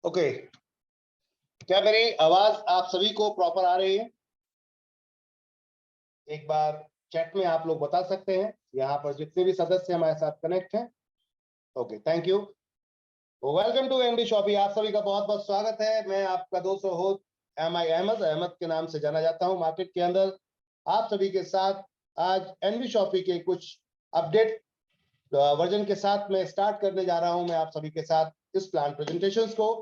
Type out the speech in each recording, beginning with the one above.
Okay, क्या मेरी आवाज आप सभी को प्रॉपर आ रही है? एक बार चैट में आप लोग बता सकते हैं, यहाँ पर जितने भी सदस्य हमारे साथ कनेक्ट हैं। Okay, thank you. Welcome to NB Shoppy. आप सभी का बहुत बहुत स्वागत है। मैं आपका दोस्त होस्ट अहमद के नाम से जाना जाता हूं मार्केट के अंदर। आप सभी के साथ आज एनबी शॉपी के कुछ अपडेट वर्जन के साथ मैं स्टार्ट करने जा रहा हूं। मैं आप सभी के साथ इस प्लान प्रेजेंटेशंस को,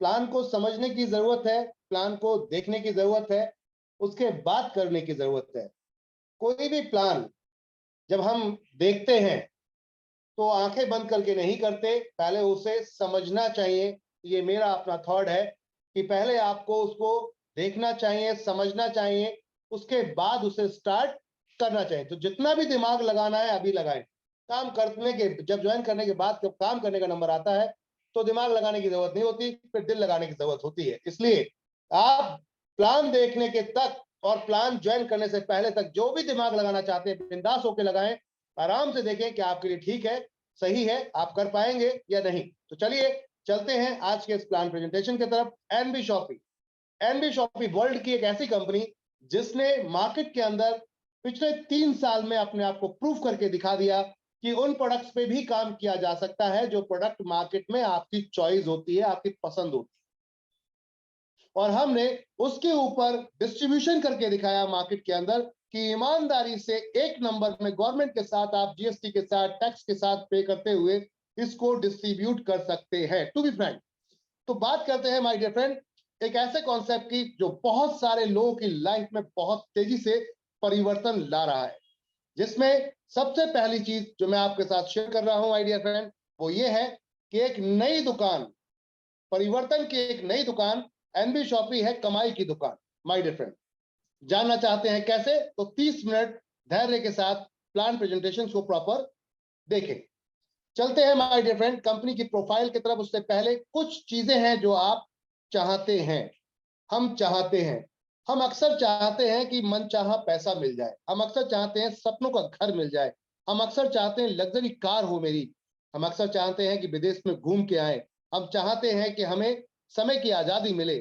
प्लान को समझने की जरूरत है, प्लान को देखने की जरूरत है, उसके बाद करने की जरूरत है। कोई भी प्लान जब हम देखते हैं तो आंखें बंद करके नहीं करते, पहले उसे समझना चाहिए। ये मेरा अपना थॉट है कि पहले आपको उसको देखना चाहिए, समझना चाहिए, उसके बाद उसे स्टार्ट करना चाहिए। तो जितना भी दिमाग लगाना है अभी लगाएं। काम करने के जब ज्वाइन करने के बाद जब काम करने का नंबर आता है तो दिमाग लगाने की जरूरत नहीं होती, फिर दिल लगाने की जरूरत होती है। इसलिए आप प्लान देखने के तक और प्लान ज्वाइन करने से पहले तक जो भी दिमाग लगाना चाहते हैं बिंदास होकर लगाएं। आराम से देखें कि आपके लिए ठीक है, सही है, आप कर पाएंगे या नहीं। तो चलिए चलते हैं आज के इस प्लान प्रेजेंटेशन की तरफ। NB Shoppy, NB Shoppy world की एक ऐसी कंपनी जिसने मार्केट के अंदर पिछले 3 साल में अपने आप को प्रूव करके दिखा दिया कि उन प्रोडक्ट्स पे भी काम किया जा सकता है जो प्रोडक्ट मार्केट में आपकी चॉइस होती है, आपकी पसंद होती है। और हमने उसके ऊपर डिस्ट्रीब्यूशन करके दिखाया मार्केट के अंदर कि ईमानदारी से एक नंबर में गवर्नमेंट के साथ आप जीएसटी के साथ, टैक्स के साथ पे करते हुए इसको डिस्ट्रीब्यूट कर सकते हैं। टू बी फ्रैंक, तो बात करते हैं माय डियर फ्रेंड एक ऐसे कॉन्सेप्ट की जो बहुत सारे लोगों की लाइफ में बहुत तेजी से परिवर्तन ला रहा है, जिसमें सबसे पहली चीज जो मैं आपके साथ शेयर कर रहा हूं माय डियर फ्रेंड, वो ये है कि एक नई दुकान, परिवर्तन की एक नई दुकान एनबी शॉपी है, कमाई की दुकान। माय डियर फ्रेंड, जानना चाहते हैं कैसे? तो 30 मिनट धैर्य के साथ प्लान प्रेजेंटेशन को प्रॉपर देखें। चलते हैं माय डियर फ्रेंड कंपनी की प्रोफाइल की तरफ। उससे पहले कुछ चीजें हैं जो आप चाहते हैं, हम चाहते हैं। हम अक्सर चाहते हैं कि मनचाहा पैसा मिल जाए, हम अक्सर चाहते हैं सपनों का घर मिल जाए, हम अक्सर चाहते हैं लग्जरी कार हो मेरी, हम अक्सर चाहते हैं कि विदेश में घूम के आए, हम चाहते हैं कि हमें समय की आजादी मिले,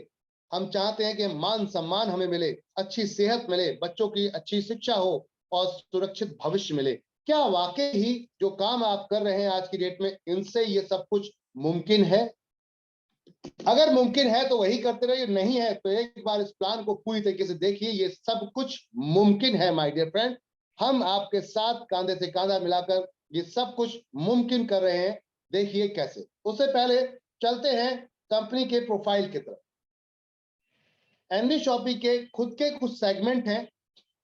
हम चाहते हैं कि मान सम्मान हमें मिले, अच्छी सेहत मिले, बच्चों की अच्छी शिक्षा हो और सुरक्षित भविष्य मिले। क्या वाकई ही जो काम आप कर रहे हैं आज की डेट में इनसे ये सब कुछ मुमकिन है? अगर मुमकिन है तो वही करते रहिए, नहीं है तो एक बार इस प्लान को पूरी तरीके से देखिए। ये सब कुछ मुमकिन है माय डियर फ्रेंड। हम आपके साथ कांधे से कांधा मिलाकर ये सब कुछ मुमकिन कर रहे हैं। देखिए कैसे। उससे पहले चलते हैं कंपनी के प्रोफाइल की तरफ। एनबी शॉपी के खुद के कुछ सेगमेंट हैं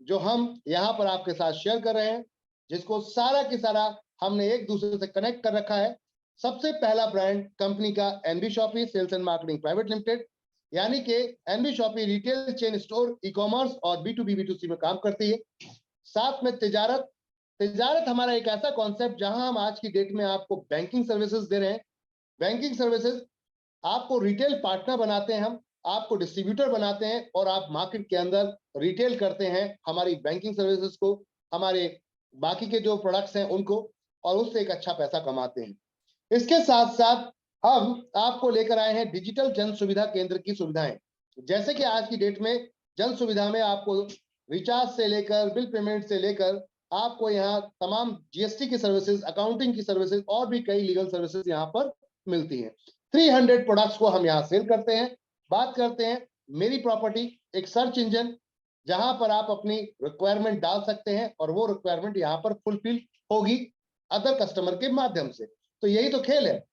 जो हम यहां पर आपके साथ शेयर कर रहे हैं, जिसको सारा की सारा हमने एक दूसरे से कनेक्ट कर रखा है। सबसे पहला ब्रांड कंपनी का NB Shoppy sales and marketing private limited, यानी कि NB Shoppy retail chain store, e commerce और बी टू सी में काम करती है। साथ में तिजारत, तिजारत हमारा एक ऐसा कॉन्सेप्ट जहां हम आज की डेट में आपको बैंकिंग सर्विसेज दे रहे हैं। बैंकिंग सर्विसेज आपको रिटेल पार्टनर बनाते हैं, हम आपको डिस्ट्रीब्यूटर बनाते हैं और आप मार्केट के अंदर रिटेल करते हैं हमारी बैंकिंग सर्विसेज को, हमारे बाकी के जो प्रोडक्ट्स हैं उनको, और उससे एक अच्छा पैसा कमाते हैं। इसके साथ साथ हम आपको लेकर आए हैं डिजिटल जन सुविधा केंद्र की सुविधाएं। जैसे कि आज की डेट में जन सुविधा में आपको रिचार्ज से लेकर बिल पेमेंट से लेकर आपको यहाँ तमाम जीएसटी की सर्विसेज, अकाउंटिंग की सर्विसेज और भी कई लीगल सर्विसेज यहाँ पर मिलती हैं। 300 प्रोडक्ट्स को हम यहाँ सेल करते हैं। बात करते हैं मेरी प्रॉपर्टी, एक सर्च इंजन जहां पर आप अपनी रिक्वायरमेंट डाल सकते हैं और वो रिक्वायरमेंट यहाँ पर फुलफिल होगी अदर कस्टमर के माध्यम से। तो यही तो खेल है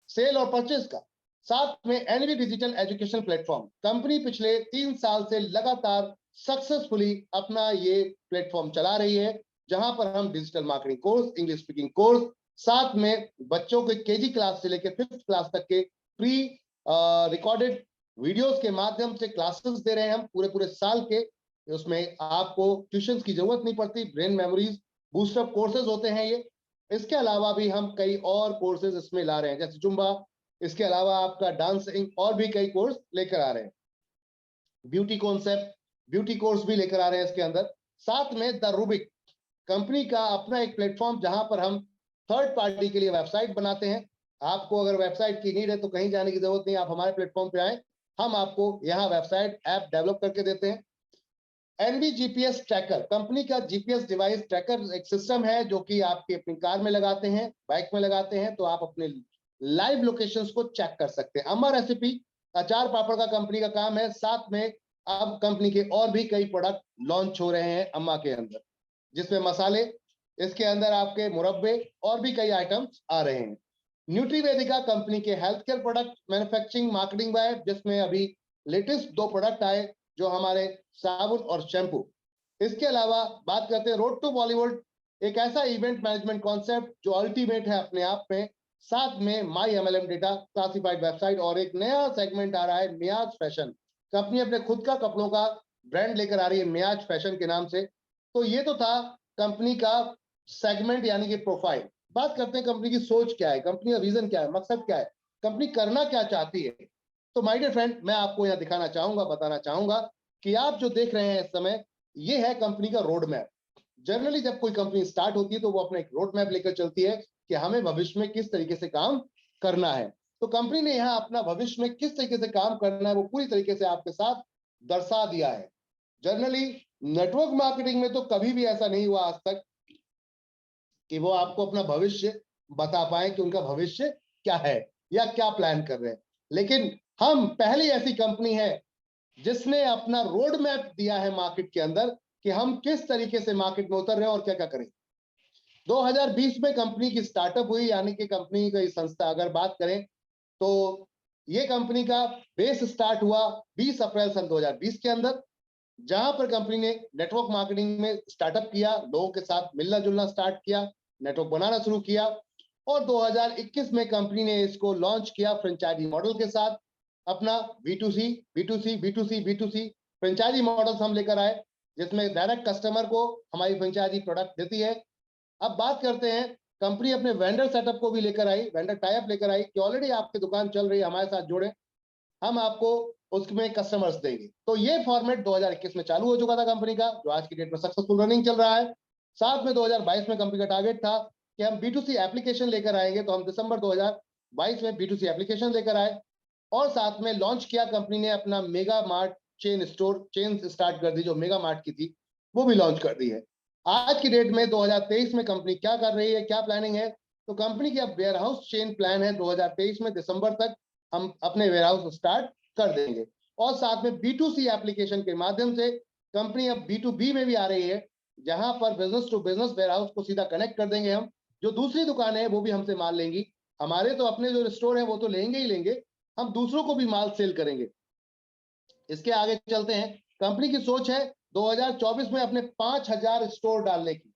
सेल और परचेज का। साथ में NV digital education platform, company पिछले 3 साल से लगातार सक्सेसफुली अपना ये प्लेटफॉर्म चला रही है, जहां पर हम digital marketing course, English speaking course, साथ में बच्चों के केजी क्लास से लेकर 5th क्लास तक के प्री रिकॉर्डेड वीडियोस के माध्यम से क्लासेस दे रहे हैं हम पूरे पूरे साल के। उसमें आपको ट्यूशन की जरूरत नहीं पड़ती, ब्रेन मेमोरीज बूस्टअप कोर्सेज होते हैं ये। इसके अलावा भी हम कई और कोर्सेज इसमें ला रहे हैं, जैसे जुम्बा, इसके अलावा आपका डांसिंग और भी कई कोर्स लेकर आ रहे हैं। ब्यूटी कॉन्सेप्ट, ब्यूटी कोर्स भी लेकर आ रहे हैं इसके अंदर। साथ में द रूबिक, कंपनी का अपना एक प्लेटफॉर्म जहां पर हम थर्ड पार्टी के लिए वेबसाइट बनाते हैं। आपको अगर वेबसाइट की नीड है तो कहीं जाने की जरूरत नहीं, आप हमारे प्लेटफॉर्म पे आए, हम आपको यहाँ वेबसाइट ऐप डेवलप करके देते हैं। एनबी जीपीएस ट्रैकर, कंपनी का जीपीएस डिवाइस ट्रैकर एक सिस्टम है जो कि आपके अपनी कार में लगाते हैं, बाइक में लगाते हैं, तो आप अपने लाइव लोकेशंस को चेक कर सकते हैं। अम्मा रेसिपी अचार पापड़ का कंपनी का काम है, साथ में अब कंपनी के और भी कई प्रोडक्ट लॉन्च हो रहे हैं अम्मा के अंदर, जिसमें मसाले, इसके अंदर आपके मुरब्बे और भी कई आइटम्स आ रहे हैं। न्यूट्रीवेदिका कंपनी के health care product manufacturing marketing है, जिसमें अभी लेटेस्ट 2 प्रोडक्ट आए जो हमारे साबुन और शैम्पू। इसके अलावा बात करते हैं रोड टू बॉलीवुड, एक ऐसा इवेंट मैनेजमेंट कॉन्सेप्ट जो अल्टीमेट है अपने आप में, साथ में माई एमएलएम डेटा क्लासिफाइड वेबसाइट, और एक नया सेगमेंट आ रहा है मियाज फैशन। कंपनी अपने खुद का कपड़ों का ब्रांड लेकर आ रही है मियाज फैशन के नाम से। तो ये तो था कंपनी का सेगमेंट यानी कि प्रोफाइल। बात करते हैं कंपनी की सोच क्या है, कंपनी का विजन क्या है, मकसद क्या है, कंपनी करना क्या चाहती है। तो माय डियर फ्रेंड, मैं आपको यहाँ दिखाना चाहूंगा, बताना चाहूंगा कि आप जो देख रहे हैं इस समय, ये है कंपनी का रोड मैप। जनरली जब कोई कंपनी स्टार्ट होती है तो वो अपना एक रोड मैप लेकर चलती है कि हमें भविष्य में किस तरीके से काम करना है। तो कंपनी ने यहाँ अपना भविष्य में किस तरीके से काम करना है वो पूरी तरीके से आपके साथ दर्शा दिया है। जनरली नेटवर्क मार्केटिंग में तो कभी भी ऐसा नहीं हुआ आज तक कि वो आपको अपना भविष्य बता पाए कि उनका भविष्य क्या है या क्या प्लान कर रहे हैं, लेकिन हम पहली ऐसी कंपनी है जिसने अपना रोड मैप दिया है मार्केट के अंदर कि हम किस तरीके से मार्केट में उतर रहे हैं और क्या क्या करें। 2020 में कंपनी की स्टार्टअप हुई, यानी कि कंपनी की संस्था अगर बात करें तो ये कंपनी का बेस स्टार्ट हुआ 20 अप्रैल सन 2020 के अंदर, जहां पर कंपनी ने नेटवर्क मार्केटिंग में स्टार्टअप किया, लोगों के साथ मिलना जुलना स्टार्ट किया, नेटवर्क बनाना शुरू किया, और 2021 में कंपनी ने इसको लॉन्च किया फ्रेंचाइजी मॉडल के साथ। अपना B2C B2C B2C B2C franchise model हम लेकर आए, जिसमें डायरेक्ट कस्टमर को हमारी फ्रेंचाइजी प्रोडक्ट देती है। अब बात करते हैं, कंपनी अपने वेंडर सेटअप को भी लेकर आई, वेंडर टाइप लेकर आई कि ऑलरेडी आपकी दुकान चल रही है, हमारे साथ जुड़े, हम आपको उसमें कस्टमर्स देंगे। तो ये फॉर्मेट 2021 में चालू हो चुका था कंपनी का, जो आज की डेट में सक्सेसफुल रनिंग चल रहा है। साथ में 2022 में कंपनी का टारगेट था कि हम B2C एप्लीकेशन लेकर आएंगे, तो हम दिसंबर 2022 में B2C एप्लीकेशन लेकर आए, और साथ में लॉन्च किया कंपनी ने अपना mega mart chain store, chain start कर दी, जो मेगा मार्ट की थी वो भी लॉन्च कर दी है। आज की डेट में 2023 में कंपनी क्या कर रही है, क्या प्लानिंग है, तो कंपनी की अब वेयर हाउस चेन प्लान है 2023 में दिसंबर तक हम अपने वेयर हाउस स्टार्ट कर देंगे, और साथ में B2C एप्लीकेशन के माध्यम से कंपनी अब B2B में भी आ रही है, जहां पर business to business warehouse को सीधा कनेक्ट कर देंगे हम। जो दूसरी दुकान है वो भी हमसे माल लेंगी, हमारे तो अपने जो स्टोर है वो तो लेंगे ही लेंगे, हम दूसरों को भी माल सेल करेंगे। इसके आगे चलते हैं, कंपनी की सोच है 2024 में अपने 5000 स्टोर डालने की,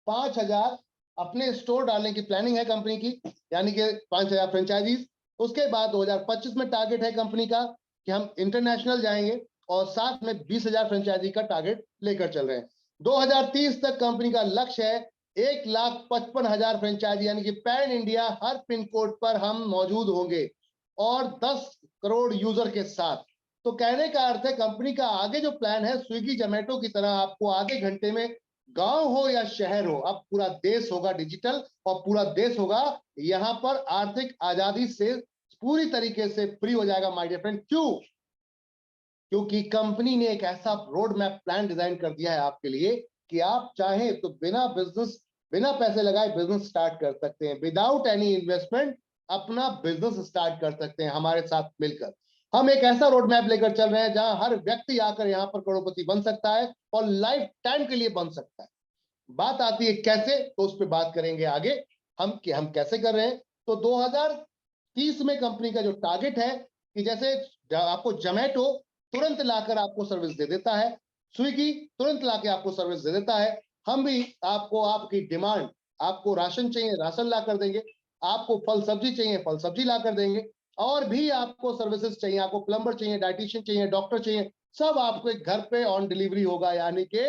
5000 अपने स्टोर डालने की प्लानिंग है कंपनी की, यानी कि 5000 फ्रेंचाइजीज। उसके बाद 2025 में टारगेट है कंपनी का कि हम इंटरनेशनल जाएंगे, और साथ में 20,000 फ्रेंचाइजी का टारगेट लेकर चल रहे हैं। 2030 तक कंपनी का लक्ष्य है 1,55,000 फ्रेंचाइजी, यानी कि pan India her pin code पर हम मौजूद होंगे, और 10 करोड़ यूजर के साथ। तो कहने का अर्थ है कंपनी का आगे जो प्लान है स्विगी जोमेटो की तरह, आपको आधे घंटे में गांव हो या शहर हो, अब पूरा देश होगा डिजिटल, और पूरा देश होगा यहां पर आर्थिक आजादी से पूरी तरीके से फ्री हो जाएगा माय डियर फ्रेंड। क्यों? क्योंकि कंपनी ने एक ऐसा रोड मैप प्लान डिजाइन कर दिया है आपके लिए कि आप चाहें तो बिना बिजनेस, बिना पैसे लगाए बिजनेस स्टार्ट कर सकते हैं, विदाउट एनी इन्वेस्टमेंट अपना बिजनेस स्टार्ट कर सकते हैं हमारे साथ मिलकर। हम एक ऐसा रोड मैप लेकर चल रहे हैं जहां हर व्यक्ति आकर यहां पर करोड़पति बन सकता है, और लाइफ टाइम के लिए बन सकता है। बात आती है कैसे, तो उस पर बात करेंगे आगे, हम कैसे कर रहे हैं। तो 2030 में कंपनी का जो टारगेट है कि जैसे आपको जोमेटो तुरंत लाकर आपको सर्विस दे देता है, स्विगी तुरंत लाके आपको सर्विस दे देता है, हम भी आपको आपकी डिमांड, आपको राशन चाहिए राशन ला कर देंगे, आपको फल सब्जी चाहिए फल सब्जी ला कर देंगे, और भी आपको सर्विसेज चाहिए, आपको प्लम्बर चाहिए, डाइटिशियन चाहिए, डॉक्टर चाहिए, सब आपको एक घर पे ऑन डिलीवरी होगा, यानी कि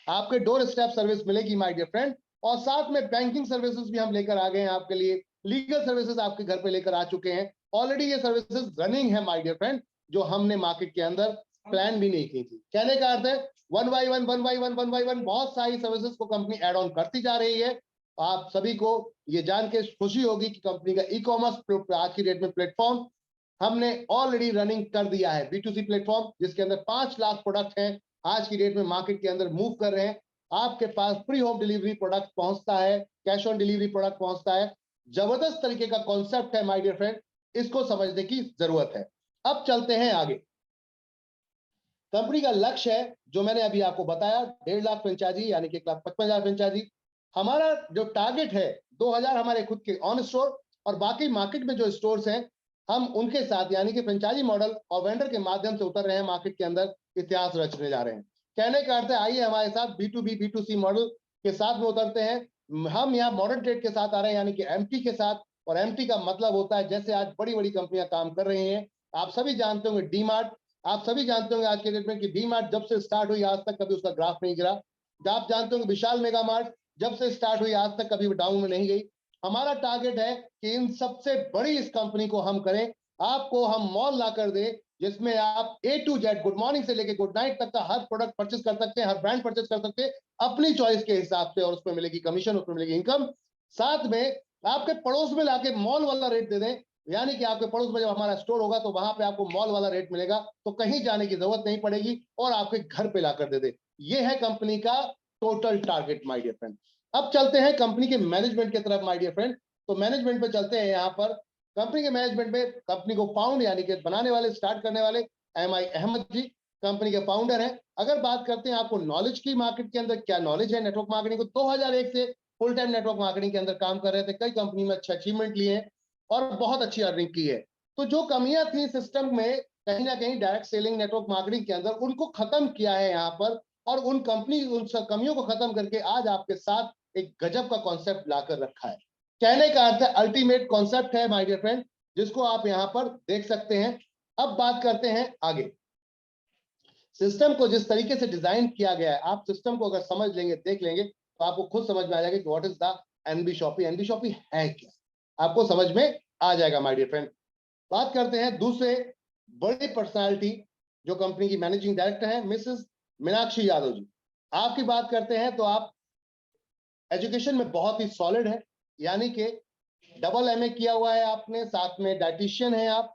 आपके डोर स्टेप सर्विस मिलेगी माय डियर फ्रेंड। और साथ में बैंकिंग सर्विसेज भी हम लेकर आ गए हैं आपके लिए, लीगल सर्विसेज आपके घर पे लेकर आ चुके हैं, ऑलरेडी ये सर्विसेज रनिंग है माय डियर फ्रेंड, जो हमने मार्केट के अंदर प्लान भी नहीं की थी। कहने का अर्थ है वन बाई वन बहुत सारी सर्विसेज को कंपनी एड ऑन करती जा रही है, आप सभी को ये जान के खुशी होगी कि कंपनी का ई-कॉमर्स आज की डेट में प्लेटफॉर्म हमने ऑलरेडी रनिंग कर दिया है, B2C प्लेटफॉर्म, जिसके अंदर 5 लाख प्रोडक्ट हैं आज की डेट में मार्केट के अंदर मूव कर रहे हैं। आपके पास फ्री होम डिलीवरी प्रोडक्ट पहुंचता है, कैश ऑन डिलीवरी प्रोडक्ट पहुंचता है। जबरदस्त तरीके का कॉन्सेप्ट है माय डियर फ्रेंड, इसको समझने की जरूरत है। अब चलते हैं आगे। कंपनी का लक्ष्य है जो मैंने अभी आपको बताया, 1.5 लाख फ्रेंचाइजी यानी कि 1,55,000 फ्रेंचाइजी। हमारा जो टारगेट है 2000 हमारे खुद के ऑन स्टोर, और बाकी मार्केट में जो स्टोर्स हैं हम उनके साथ यानी कि फ्रेंचाइजी मॉडल और वेंडर के माध्यम से उतर रहे हैं, मार्केट के अंदर इतिहास रचने जा रहे हैं। कहने का अर्थ है आइए हमारे साथ B2B B2C मॉडल के साथ में उतरते हैं। हम यहाँ मॉडर्न ट्रेड के साथ आ रहे हैं यानी कि MT के साथ, और MT का मतलब होता है जैसे आज बड़ी बड़ी कंपनियां काम कर रही हैं। आप सभी जानते होंगे डीमार्ट, आप सभी जानते होंगे आज के डेट में कि डीमार्ट जब से स्टार्ट हुई आज तक कभी उसका ग्राफ नहीं गिरा। आप जानते होंगे विशाल मेगा मार्ट जब से स्टार्ट हुई आज तक कभी डाउन में नहीं गई। हमारा टारगेट है कि इन सबसे बड़ी इस कंपनी को हम करें, आपको हम मॉल ला कर दे जिसमें आप A to Z good morning से लेकर गुड नाइट तक का हर प्रोडक्ट परचेज कर सकते हैं, हर ब्रांड परचेज कर सकते हैं अपनी चॉइस के हिसाब से, और उसमें मिलेगी कमीशन, उसमें मिलेगी इनकम। साथ में आपके पड़ोस में लाके मॉल वाला रेट दे दें, यानी कि आपके पड़ोस में जब हमारा स्टोर होगा तो वहां पे आपको मॉल वाला रेट मिलेगा, तो कहीं जाने की जरूरत नहीं पड़ेगी और आपके घर पे लाकर दे दे। ये है कंपनी का total target my dear friend. अब चलते हैं कंपनी के मैनेजमेंट की तरफ माय डियर फ्रेंड। तो मैनेजमेंट पे चलते हैं। यहाँ पर कंपनी के मैनेजमेंट में कंपनी को फाउंड यानी कि बनाने वाले, स्टार्ट करने वाले MI अहमद जी कंपनी के फाउंडर हैं। अगर बात करते हैं आपको नॉलेज की, मार्केट के अंदर क्या नॉलेज है नेटवर्क मार्केटिंग को, 2001 से फुल टाइम नेटवर्क मार्केटिंग के अंदर काम कर रहे थे, कई कंपनी में अच्छे अचीवमेंट लिए हैं और बहुत अच्छी अर्निंग की है। तो जो कमियां थी सिस्टम में कहीं ना कहीं डायरेक्ट सेलिंग नेटवर्क मार्केटिंग के अंदर, उनको खत्म किया है यहाँ पर, और उन कमियों को खत्म करके आज आपके साथ एक गजब का कॉन्सेप्ट लाकर रखा है। कहने का अर्थ है अल्टीमेट कॉन्सेप्ट है माय डियर फ्रेंड, जिसको आप यहाँ पर देख सकते हैं। अब बात करते हैं आगे। सिस्टम को जिस तरीके से डिजाइन किया गया है, आप सिस्टम को अगर समझ लेंगे, देख लेंगे, तो आपको खुद समझ में आ जाएगा कि what is the NB Shoppy. NB Shoppy है क्या, आपको समझ में आ जाएगा माय डियर फ्रेंड। बात करते हैं दूसरे बड़ी पर्सनालिटी जो कंपनी की मैनेजिंग डायरेक्टर है, मिसेस मीनाक्षी यादव जी। आपकी बात करते हैं तो आप एजुकेशन में बहुत ही सॉलिड है, यानी कि डबल MA किया हुआ है आपने, साथ में डाइटिशियन है आप,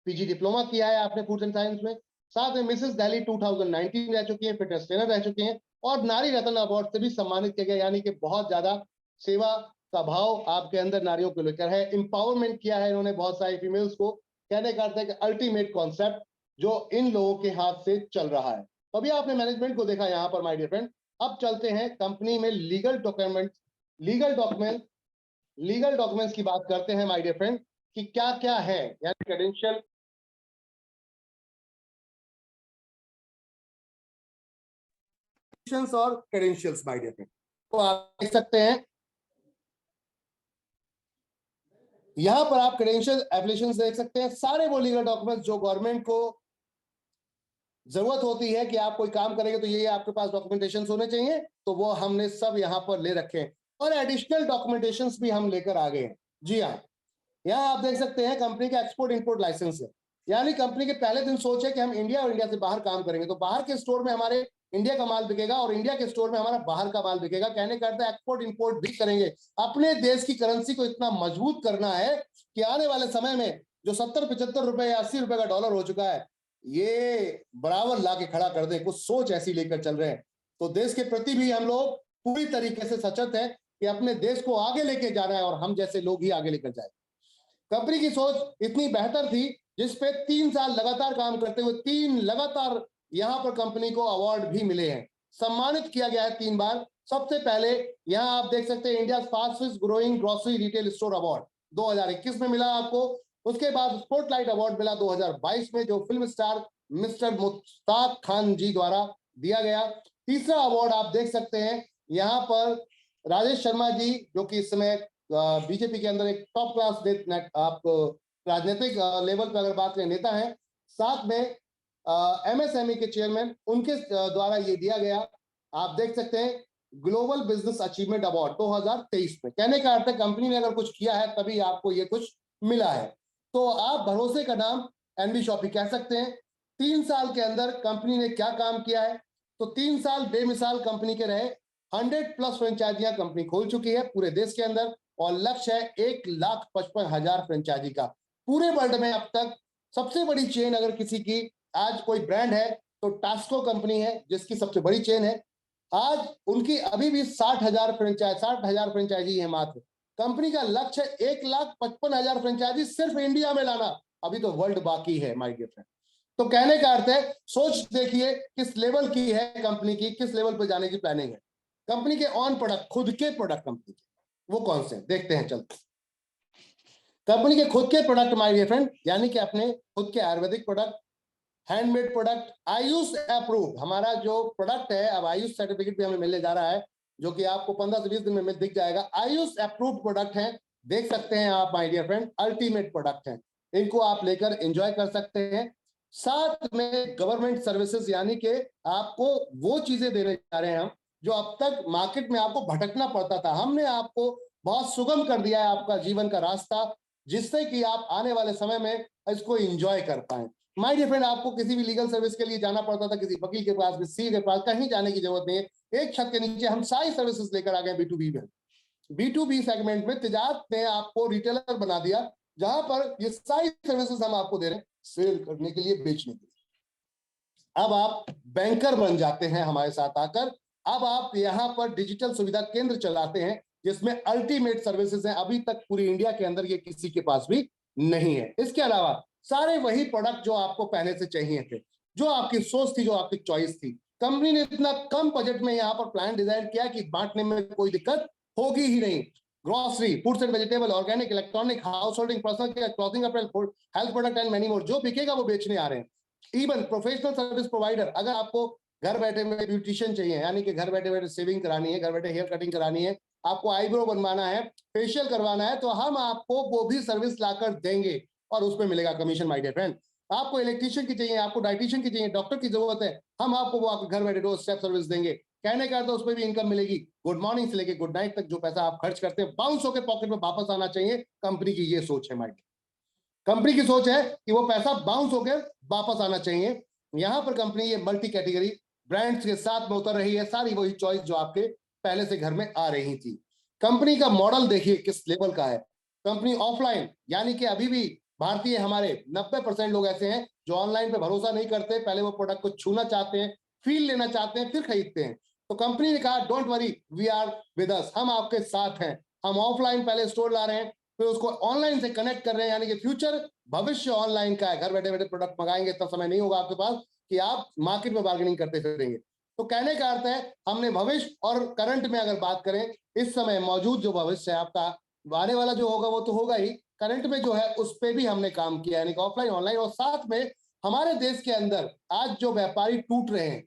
PG डिप्लोमा किया है आपने फूड एंड साइंस में, साथ में मिसेस दिल्ली 2019 रह चुकी है, फिटनेस ट्रेनर रह चुकी हैं, और नारी रत्न अवार्ड से भी सम्मानित किया गया, यानी कि बहुत ज्यादा सेवा का भाव आपके अंदर नारियों को लेकर है। एम्पावरमेंट किया है इन्होंने बहुत सारी फीमेल्स को। कहने का अर्थ है कि अल्टीमेट कॉन्सेप्ट जो इन लोगों के हाथ से चल रहा है। अभी आपने मैनेजमेंट को देखा यहाँ पर माय डियर फ्रेंड। अब चलते हैं कंपनी में लीगल डॉक्यूमेंट्स की बात करते हैं माय डियर फ्रेंड कि क्या क्या है, यानी क्रेडेंशियल और क्रेडेंशियल्स माय डियर फ्रेंड। तो आप देख सकते हैं यहां पर, आप क्रेडेंशियल एप्लीकेशंस देख सकते हैं, सारे वो लीगल डॉक्यूमेंट्स जो गवर्नमेंट को जरूरत होती है कि आप कोई काम करेंगे तो ये आपके पास डॉक्यूमेंटेशन होने चाहिए, तो वो हमने सब यहाँ पर ले रखे हैं, और एडिशनल डॉक्यूमेंटेशन भी हम लेकर आ गए हैं। जी हाँ, यहाँ आप देख सकते हैं कंपनी का एक्सपोर्ट इंपोर्ट लाइसेंस है, यानी कंपनी के पहले दिन सोचे कि हम इंडिया और इंडिया से बाहर काम करेंगे, तो बाहर के स्टोर में हमारे इंडिया का माल बिकेगा और इंडिया के स्टोर में हमारा बाहर का माल बिकेगा। कहने का अर्थ है एक्सपोर्ट इंपोर्ट भी करेंगे। अपने देश की करेंसी को इतना मजबूत करना है कि आने वाले समय में जो 70-75 रुपए या 80 रुपए का डॉलर हो चुका है, ये बराबर ला के खड़ा कर दे। कुछ सोच ऐसी लेकर चल रहे हैं, तो देश के प्रति भी हम लोग पूरी तरीके से सचेत हैं कि अपने देश को आगे लेके जाना है और हम जैसे लोग ही आगे लेकर जाए। कंपनी की सोच इतनी बेहतर थी जिसपे 3 साल लगातार काम करते हुए 3 लगातार यहां पर कंपनी को अवार्ड भी मिले हैं, सम्मानित किया गया है 3 बार। सबसे पहले यहां आप देख सकते हैं India fastest growing grocery retail store award 2021 में मिला आपको। उसके बाद स्पॉटलाइट अवार्ड मिला 2022 में, जो film star mister Mushtaq Khan ji द्वारा दिया गया। तीसरा अवार्ड आप देख सकते हैं यहाँ पर राजेश शर्मा जी, जो कि इस समय बीजेपी के अंदर एक टॉप क्लास आप राजनीतिक लेवल पर अगर बात करें नेता है, साथ में MSME के चेयरमैन, उनके द्वारा ये दिया गया। आप देख सकते हैं ग्लोबल बिजनेस अचीवमेंट अवार्ड 2023 में। कहने का अर्थ है कंपनी ने अगर कुछ किया है तभी आपको ये कुछ मिला है, तो आप भरोसे का नाम एनबी शॉपी कह सकते हैं। 3 साल के अंदर कंपनी ने क्या काम किया है, तो 3 साल बेमिसाल कंपनी के रहे। 100+ फ्रेंचाइजियां कंपनी खोल चुकी है पूरे देश के अंदर, और लक्ष्य है 1,55,000 फ्रेंचाइजी का पूरे वर्ल्ड में। अब तक सबसे बड़ी चेन अगर किसी की आज कोई ब्रांड है तो टास्को कंपनी है, जिसकी सबसे बड़ी चेन है। आज उनकी अभी भी 60,000 फ्रेंचाइजी है मात्र। कंपनी का लक्ष्य 1,55,000 फ्रेंचाइजी सिर्फ इंडिया में लाना, अभी तो वर्ल्ड बाकी है माय डियर फ्रेंड। तो कहने का अर्थ है, सोच देखिए किस लेवल की है कंपनी की, किस लेवल पे जाने की प्लानिंग है कंपनी के। ऑन प्रोडक्ट, खुद के प्रोडक्ट कंपनी के, वो कौन से हैं देखते हैं चलते। कंपनी के खुद के प्रोडक्ट माय डियर फ्रेंड, यानी कि अपने खुद के Ayurvedic product, handmade product, Ayush approve. हमारा जो प्रोडक्ट है अब आयुष सर्टिफिकेट भी हमें मिलने जा रहा है, जो कि आपको 15 से 20 दिन में दिख जाएगा। आयुष अप्रूव्ड प्रोडक्ट है, देख सकते हैं आप my dear friend, ultimate product है। इनको आप लेकर एंजॉय कर सकते हैं। साथ में गवर्नमेंट सर्विसेज, यानी कि आपको वो चीजें देने जा रहे हैं हम जो अब तक मार्केट में आपको भटकना पड़ता था। हमने आपको बहुत सुगम कर दिया है आपका जीवन का रास्ता, जिससे कि आप आने वाले समय में इसको एंजॉय कर पाए। माय डियर फ्रेंड, आपको किसी भी लीगल सर्विस के लिए जाना पड़ता था, किसी वकील के पास, किसी के पास, कहीं जाने की जरूरत नहीं है। एक छत के नीचे हम सारी सर्विसेज लेकर आ गए B2B में। B2B सेगमेंट में तिजारत ने आपको रिटेलर बना दिया, जहां पर ये सारी सर्विसेज हम आपको दे रहे हैं सेल करने के लिए, बेचने के लिए। अब आप बैंकर बन जाते हैं हमारे साथ आकर। अब आप यहां पर डिजिटल सुविधा केंद्र चलाते हैं, जिसमें अल्टीमेट सर्विसेज हैं। अभी तक पूरी इंडिया के अंदर ये किसी के पास भी नहीं है। इसके अलावा सारे वही प्रोडक्ट जो आपको पहले से चाहिए थे, जो आपकी सोच थी, जो आपकी चॉइस थी। कंपनी ने इतना कम बजट में यहाँ पर प्लान डिजाइन किया कि बांटने में कोई दिक्कत होगी ही नहीं। Grocery, foods and vegetable, organic, electronic, house holding, personal care, clothing, April, health product and many more. जो बिकेगा वो बेचने आ रहे हैं। इवन प्रोफेशनल सर्विस प्रोवाइडर, अगर आपको घर बैठे हुए ब्यूटिशियन चाहिए, यानी कि घर बैठे बैठे सेविंग करानी है, घर बैठे हेयर कटिंग करानी है, आपको आईब्रो बनवाना है, फेशियल करवाना है, तो हम आपको वो भी सर्विस लाकर देंगे, और उसमें मिलेगा कमीशन माय डियर फ्रेंड। आपको इलेक्ट्रिशियन की चाहिए, आपको डाइटिशियन की चाहिए, डॉक्टर की जरूरत है, हम आपको वो आपके घर बैठे डोर स्टेप सर्विस देंगे। कहने का तो उसमें भी इनकम मिलेगी। गुड मॉर्निंग से लेके गुड नाइट तक जो पैसा आप खर्च करते हैं बाउंस होकर पॉकेट में वापस आना चाहिए। कंपनी की ये सोच है माय डियर। कंपनी की सोच है कि वो पैसा बाउंस होकर वापस आना चाहिए। यहां पर कंपनी ये मल्टी कैटेगरी ब्रांड्स के साथ में उतर रही है, सारी वही चॉइस जो आपके पहले से घर में आ रही थी। कंपनी का मॉडल देखिए किस लेवल का है। कंपनी ऑफलाइन, यानी कि अभी भी भारतीय हमारे 90% लोग ऐसे हैं जो ऑनलाइन पे भरोसा नहीं करते, पहले वो प्रोडक्ट को छूना चाहते हैं, फील लेना चाहते हैं, फिर खरीदते हैं। तो कंपनी ने कहा don't worry, we are with us, हम आपके साथ हैं। हम ऑफलाइन पहले स्टोर ला रहे हैं, फिर उसको ऑनलाइन से कनेक्ट कर रहे हैं, यानी कि फ्यूचर, भविष्य ऑनलाइन का है। घर बैठे बैठे प्रोडक्ट मंगाएंगे, इतना समय नहीं होगा आपके पास कि आप मार्केट में बार्गेनिंग करते फिरेंगे। तो कहने का अर्थ है, हमने भविष्य और करंट में अगर बात करें, इस समय मौजूद जो भविष्य है आपका, आने वाला जो होगा वो तो होगा ही, करंट में जो है उस पर भी हमने काम किया, यानी कि ऑफलाइन ऑनलाइन। और साथ में हमारे देश के अंदर आज जो व्यापारी टूट रहे हैं,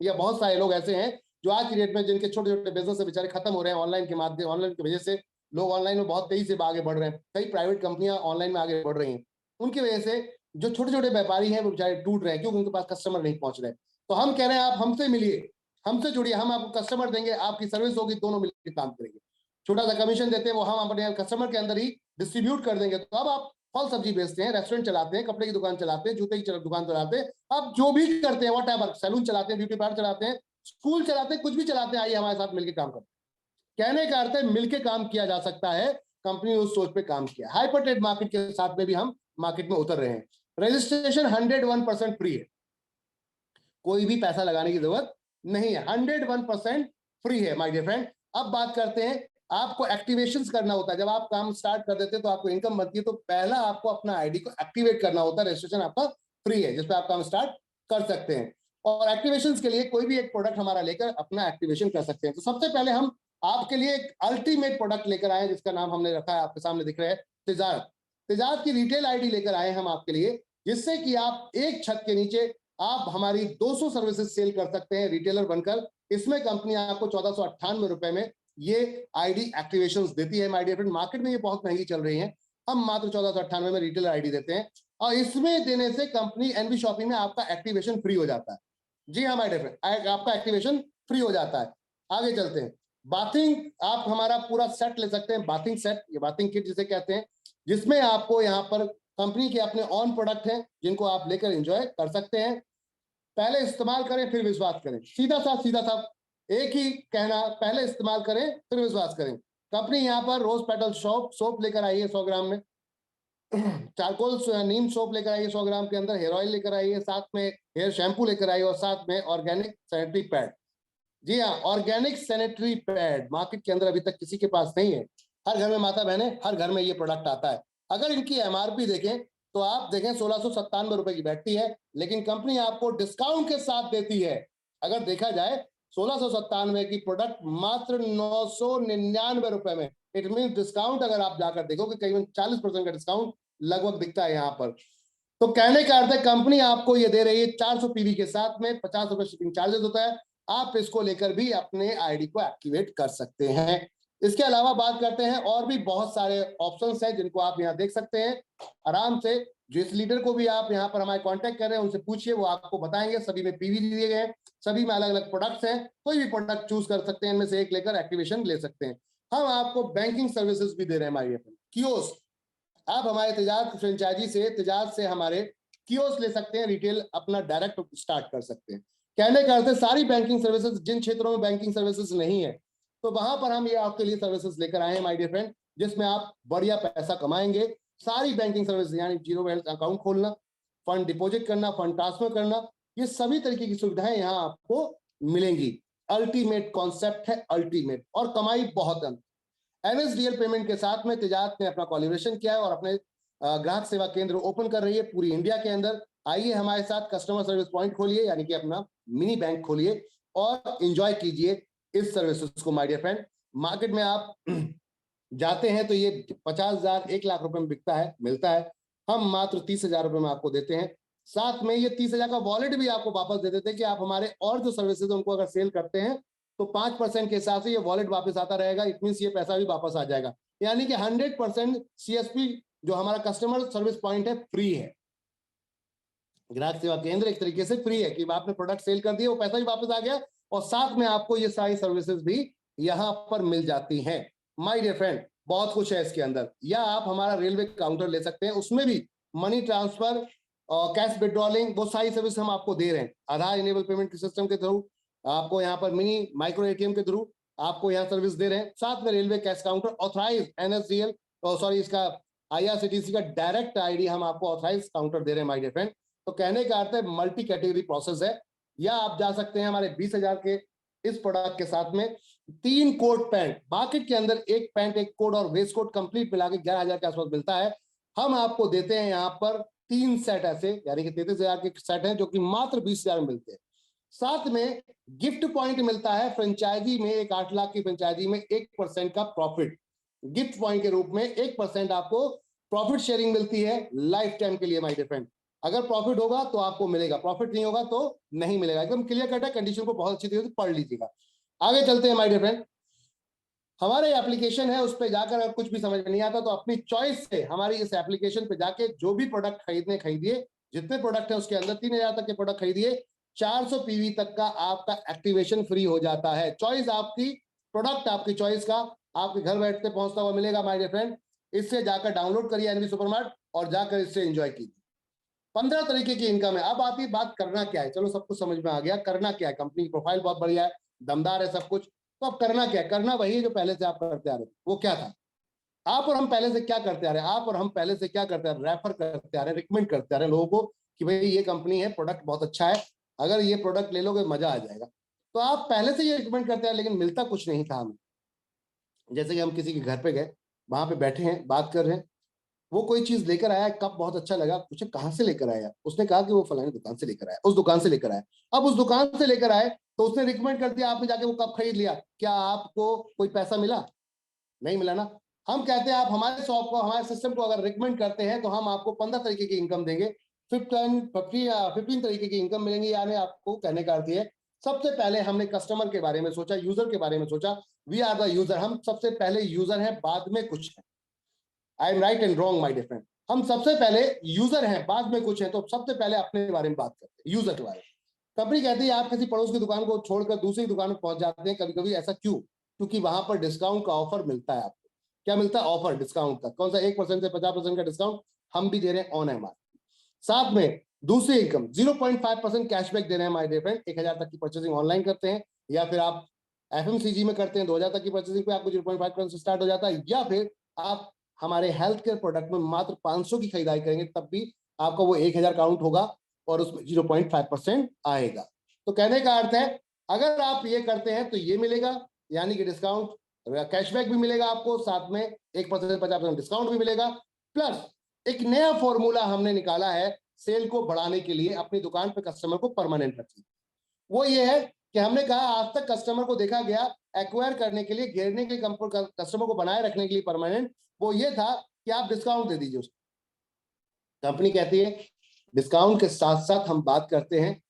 या बहुत सारे लोग ऐसे हैं जो आज की डेट में जिनके छोटे छोटे बिजनेस से बेचारे खत्म हो रहे हैं ऑनलाइन के माध्यम, ऑनलाइन की वजह से लोग ऑनलाइन में बहुत तेजी से आगे बढ़ रहे हैं। कई प्राइवेट कंपनियां ऑनलाइन में आगे बढ़ रही हैं। उनकी वजह से जो छोटे छोटे व्यापारी हैं वो बेचारे टूट रहे हैं, क्योंकि उनके पास कस्टमर नहीं पहुंच रहे। तो हम कह रहे हैं आप हमसे मिलिए, हमसे जुड़िए, हम आपको कस्टमर देंगे, आपकी सर्विस होगी, दोनों मिलकर काम करेंगे। छोटा सा कमीशन देते हैं वो हम अपने कस्टमर के अंदर ही डिस्ट्रीब्यूट कर देंगे। तो अब आप फल सब्जी बेचते हैं, रेस्टोरेंट चलाते हैं, कपड़े की दुकान चलाते हैं, जूते की दुकान चलाते हैं, आप जो भी करते हैं, वॉट एवर, सैलून चलाते हैं, ब्यूटी पार्लर चलाते हैं, स्कूल चलाते हैं, कुछ भी चलाते हैं, आइए हमारे साथ मिलकर काम करते हैं। कहने का अर्थ है मिलकर काम किया जा सकता है। कंपनी ने उस सोच पे काम किया। हाइपरटेड मार्केट के साथ में भी हम मार्केट में उतर रहे हैं। रजिस्ट्रेशन 101% फ्री है, कोई भी पैसा लगाने की जरूरत नहीं है, 101% फ्री है माय डियर फ्रेंड। अब बात करते हैं, आपको एक्टिवेशंस करना होता है। जब आप काम स्टार्ट कर देते हैं तो आपको इनकम बनती है, तो पहला आपको अपना आईडी को एक्टिवेट करना होता है। रजिस्ट्रेशन आपका फ्री है, जिसपे आप काम स्टार्ट कर सकते हैं, और एक्टिवेशंस के लिए कोई भी एक प्रोडक्ट हमारा लेकर अपना एक्टिवेशन कर सकते हैं। तो सबसे पहले हम आपके लिए एक अल्टीमेट प्रोडक्ट लेकर आए, जिसका नाम हमने रखा है, आपके सामने दिख रहा है, तिजारत। तिजारत की रिटेल आईडी लेकर आए हम आपके लिए, जिससे कि आप एक छत के नीचे आप हमारी 200 सर्विसेज सेल कर सकते हैं रिटेलर बनकर। इसमें कंपनी आपको 1498 रुपए में ये आईडी एक्टिवेशंस देती है माय डियर फ्रेंड। मार्केट में ये बहुत महंगी चल रही है, हम मात्र 1498 में रिटेलर आईडी देते हैं, और इसमें देने से कंपनी एनबी शॉपिंग में आपका एक्टिवेशन फ्री हो जाता है। जी हाँ माय डियर फ्रेंड, आपका एक्टिवेशन फ्री हो जाता है। आगे चलते हैं। बाथिंग, आप हमारा पूरा सेट ले सकते हैं, बाथिंग सेट, ये बाथिंग किट जिसे कहते हैं, जिसमें आपको यहाँ पर कंपनी के अपने ऑन प्रोडक्ट हैं, जिनको आप लेकर एंजॉय कर सकते हैं। पहले इस्तेमाल करें फिर विश्वास करें, सीधा सा एक ही कहना, पहले इस्तेमाल करें फिर विश्वास करें। कंपनी यहाँ पर रोज पेटल सोप लेकर आई है 100 ग्राम में, चारकोल नीम सोप लेकर आई है 100 ग्राम के अंदर, हेयर ऑयल लेकर आई है, साथ में हेयर शैम्पू लेकर आई है, और साथ में ऑर्गेनिक सैनिटरी पैड। जी हाँ, ऑर्गेनिक सैनिटरी पैड मार्केट के अंदर अभी तक किसी के पास नहीं है। हर घर में माता बहने, हर घर में ये प्रोडक्ट आता है। अगर इनकी एमआरपी देखें तो आप देखें 1697 रुपए की बैठती है, लेकिन कंपनी आपको डिस्काउंट के साथ देती है। अगर देखा जाए 1697 की प्रोडक्ट मात्र 999 रुपए में। इट मीन डिस्काउंट अगर आप जाकर देखोगे करीबन 40% का डिस्काउंट लगभग दिखता है यहाँ पर। तो कहने का अर्थ है कंपनी आपको ये दे रही है 400 पीवी के साथ में, 50 रुपए शिपिंग चार्जेस होता है। आप इसको लेकर भी अपने आईडी को एक्टिवेट कर सकते हैं। इसके अलावा बात करते हैं, और भी बहुत सारे ऑप्शंस हैं जिनको आप यहाँ देख सकते हैं आराम से। जिस लीडर को भी आप यहाँ पर हमारे कांटेक्ट कर रहे हैं उनसे पूछिए, वो आपको बताएंगे। सभी में पीवी दिए गए हैं, सभी में अलग अलग प्रोडक्ट्स हैं, कोई भी प्रोडक्ट चूज कर सकते हैं, इनमें से एक लेकर एक्टिवेशन ले सकते हैं। हम आपको बैंकिंग सर्विसेज भी दे रहे हैं हमारी कियोस्क। आप हमारे तेजाब फ्रेंचाइजी से, तेजाब से हमारे कियोस्क ले सकते हैं, रिटेल अपना डायरेक्ट स्टार्ट कर सकते हैं। कहने का अर्थ है सारी बैंकिंग सर्विसेज, जिन क्षेत्रों में बैंकिंग सर्विसेज नहीं है तो वहां पर हम ये आपके लिए सर्विसेज लेकर आए हैं माय डियर फ्रेंड, जिसमें आप बढ़िया पैसा कमाएंगे। सारी बैंकिंग सर्विस यानी जीरो बैलेंस अकाउंट खोलना, फंड डिपॉजिट करना, फंड ट्रांसफर करना, ये सभी तरीके की सुविधाएं यहाँ आपको मिलेंगी। अल्टीमेट कॉन्सेप्ट है, अल्टीमेट, और कमाई बहुत है। एनएसडीएल पेमेंट के साथ में तेजाब ने अपना कोलैबोरेशन किया है और अपने ग्राहक सेवा केंद्र ओपन कर रही है पूरी इंडिया के अंदर। आइए हमारे साथ कस्टमर सर्विस पॉइंट खोलिए, यानी कि अपना मिनी बैंक खोलिए और एंजॉय कीजिए इस सर्विसेज को माय डियर फ्रेंड। मार्केट में आप जाते हैं तो ये 50,000 1 लाख रुपए में बिकता है, मिलता है। हम मात्र 30,000 रुपए में आपको देते हैं। साथ में ये 30,000 का वॉलेट भी आपको वापस दे देते हैं कि आप हमारे और जो सर्विसेज उनको अगर सेल करते हैं तो 5% के हिसाब से ये वॉलेट वापस आता रहेगा। इट मीन ये पैसा भी वापस आ जाएगा, यानी कि 100% सीएसपी जो हमारा कस्टमर सर्विस पॉइंट है फ्री है। ग्राहक सेवा केंद्र एक तरीके से फ्री है कि आपने प्रोडक्ट सेल कर दिया, वो पैसा भी वापस आ गया और साथ में आपको ये सारी सर्विसेज भी यहां पर मिल जाती हैं माय डियर फ्रेंड। बहुत कुछ है इसके अंदर। या आप हमारा रेलवे काउंटर ले सकते हैं, उसमें भी मनी ट्रांसफर और कैश विड्रॉलिंग, वो सारी सर्विस हम आपको दे रहे हैं। आधार इनेबल पेमेंट सिस्टम के थ्रू आपको यहाँ पर मिनी माइक्रो एटीएम के थ्रू आपको यहाँ सर्विस दे रहे हैं। साथ में railway cash counter authorize NSDL sorry इसका आईआरसीटीसी का डायरेक्ट आईडी हम आपको ऑथराइज काउंटर दे रहे हैं माय डियर फ्रेंड। तो कहने का अर्थ है मल्टी कैटेगरी प्रोसेस है। या आप जा सकते हैं हमारे 20,000 के इस प्रोडक्ट के साथ में 3 कोट पैंट, मार्केट के अंदर एक पैंट एक कोट और वेस्ट कोट कंप्लीट मिला के 11,000 के आसपास मिलता है। हम आपको देते हैं यहाँ पर 3 सेट ऐसे, यानी कि 33,000 के सेट हैं जो कि मात्र 20,000 में मिलते हैं। साथ में गिफ्ट पॉइंट मिलता है फ्रेंचाइजी में, एक 8 लाख की फ्रेंचाइजी में 1% का प्रॉफिट गिफ्ट पॉइंट के रूप में 1% आपको प्रॉफिट शेयरिंग मिलती है लाइफ टाइम के लिए माय डियर फ्रेंड। अगर प्रॉफिट होगा तो आपको मिलेगा, प्रॉफिट नहीं होगा तो नहीं मिलेगा। एकदम क्लियर कट है, कंडीशन को बहुत अच्छी तरीके से पढ़ लीजिएगा। आगे चलते हैं माय डियर फ्रेंड। हमारे एप्लीकेशन है, उस पर जाकर अगर कुछ भी समझ में नहीं आता तो अपनी चॉइस से हमारी इस एप्लीकेशन पे जाके जो भी प्रोडक्ट खरीदिए, जितने प्रोडक्ट है उसके अंदर 3,000 तक के प्रोडक्ट खरीदिए, 400 पीवी तक का आपका एक्टिवेशन फ्री हो जाता है। चॉइस आपकी, प्रोडक्ट आपकी चॉइस का आपके घर बैठते पहुंचता हुआ मिलेगा माय डियर फ्रेंड। इससे जाकर डाउनलोड करिए एनबी सुपरमार्ट और जाकर इससे एंजॉय कीजिए। 15 तरीके की इनकम है। अब आती बात करना क्या है। चलो सब कुछ समझ में आ गया, करना क्या है। कंपनी की प्रोफाइल बहुत बढ़िया है, दमदार है सब कुछ। तो अब करना क्या है? करना वही है जो पहले से आप करते आ रहे थे। वो क्या था? आप और हम पहले से क्या करते आ रहे हैं? आप और हम पहले से क्या करते आ रहे हैं? रेफर करते आ रहे हैं, रिकमेंड करते आ रहे हैं लोगों को कि भाई ये कंपनी है, प्रोडक्ट बहुत अच्छा है, अगर ये प्रोडक्ट ले लोगे मजा आ जाएगा। तो आप पहले से ये रिकमेंड करते हैं, लेकिन मिलता कुछ नहीं था हमें। जैसे कि हम किसी के घर पे गए, वहां पे बैठे हैं, बात कर रहे हैं, वो कोई चीज लेकर आया, कप बहुत अच्छा लगा, पूछे कहाँ से लेकर आया? उसने कहा कि वो फलानी दुकान से लेकर आया, उस दुकान से लेकर आया। अब उस दुकान से लेकर आए तो उसने रिकमेंड कर दिया, आपने जाके वो कप खरीद लिया, क्या आपको कोई पैसा मिला? नहीं मिला ना। हम कहते हैं आप हमारे शॉप को, हमारे सिस्टम को अगर रिकमेंड करते हैं तो हम आपको 15 तरीके की इनकम देंगे, 15 तरीके की इनकम मिलेंगी। यानी आपको कहने का अर्थ है, सबसे पहले हमने कस्टमर के बारे में सोचा, यूजर के बारे में सोचा। वी आर द यूजर, हम सबसे पहले यूजर हैं, बाद में कुछ है। I am right and wrong my dear friend? हम सबसे पहले यूजर हैं, बाद में कुछ है। तो सबसे पहले अपने बारे में बात करते हैं, यूजर के बारे में। कंपनी कहती है आप किसी पड़ोस की दुकान को छोड़कर दूसरी दुकान में पहुंच जाते हैं कभी कभी, ऐसा क्यों? क्योंकि वहां पर डिस्काउंट का ऑफर मिलता है आपको। क्या मिलता है? ऑफर, डिस्काउंट का। कौन सा? 1% से 50% का डिस्काउंट हम भी दे रहे हैं ऑन एमआरपी। साथ में दूसरी इनकम 0.5% कैशबैक दे रहे हैं माय डियर फ्रेंड। 1,000 तक की परचेसिंग ऑनलाइन करते हैं या फिर आप एफएमसीजी में करते हैं 2000 तक की परचेसिंग पे आपको 0.5% से स्टार्ट हो जाता है, या फिर आप हमारे हेल्थ केयर प्रोडक्ट में मात्र 500 की खरीदारी करेंगे तब भी आपका वो 1000 काउंट होगा और उसमें 0.5% आएगा। तो कहने का अर्थ है अगर आप ये करते हैं तो ये मिलेगा, यानी कि डिस्काउंट, कैशबैक भी मिलेगा आपको, साथ में 1% 50% डिस्काउंट भी मिलेगा, प्लस एक नया फॉर्मूला हमने निकाला है सेल को बढ़ाने के लिए, अपनी दुकान पे कस्टमर को परमानेंट रखने। वो ये है कि हमने कहा आज तक कस्टमर को देखा गया एक्वायर करने के लिए, घेरने के लिए, कस्टमर को बनाए रखने के लिए परमानेंट, वो ये था कि आप डिस्काउंट दे दीजिए उसको। कंपनी कहती है डिस्काउंट के साथ साथ हम बात करते हैं,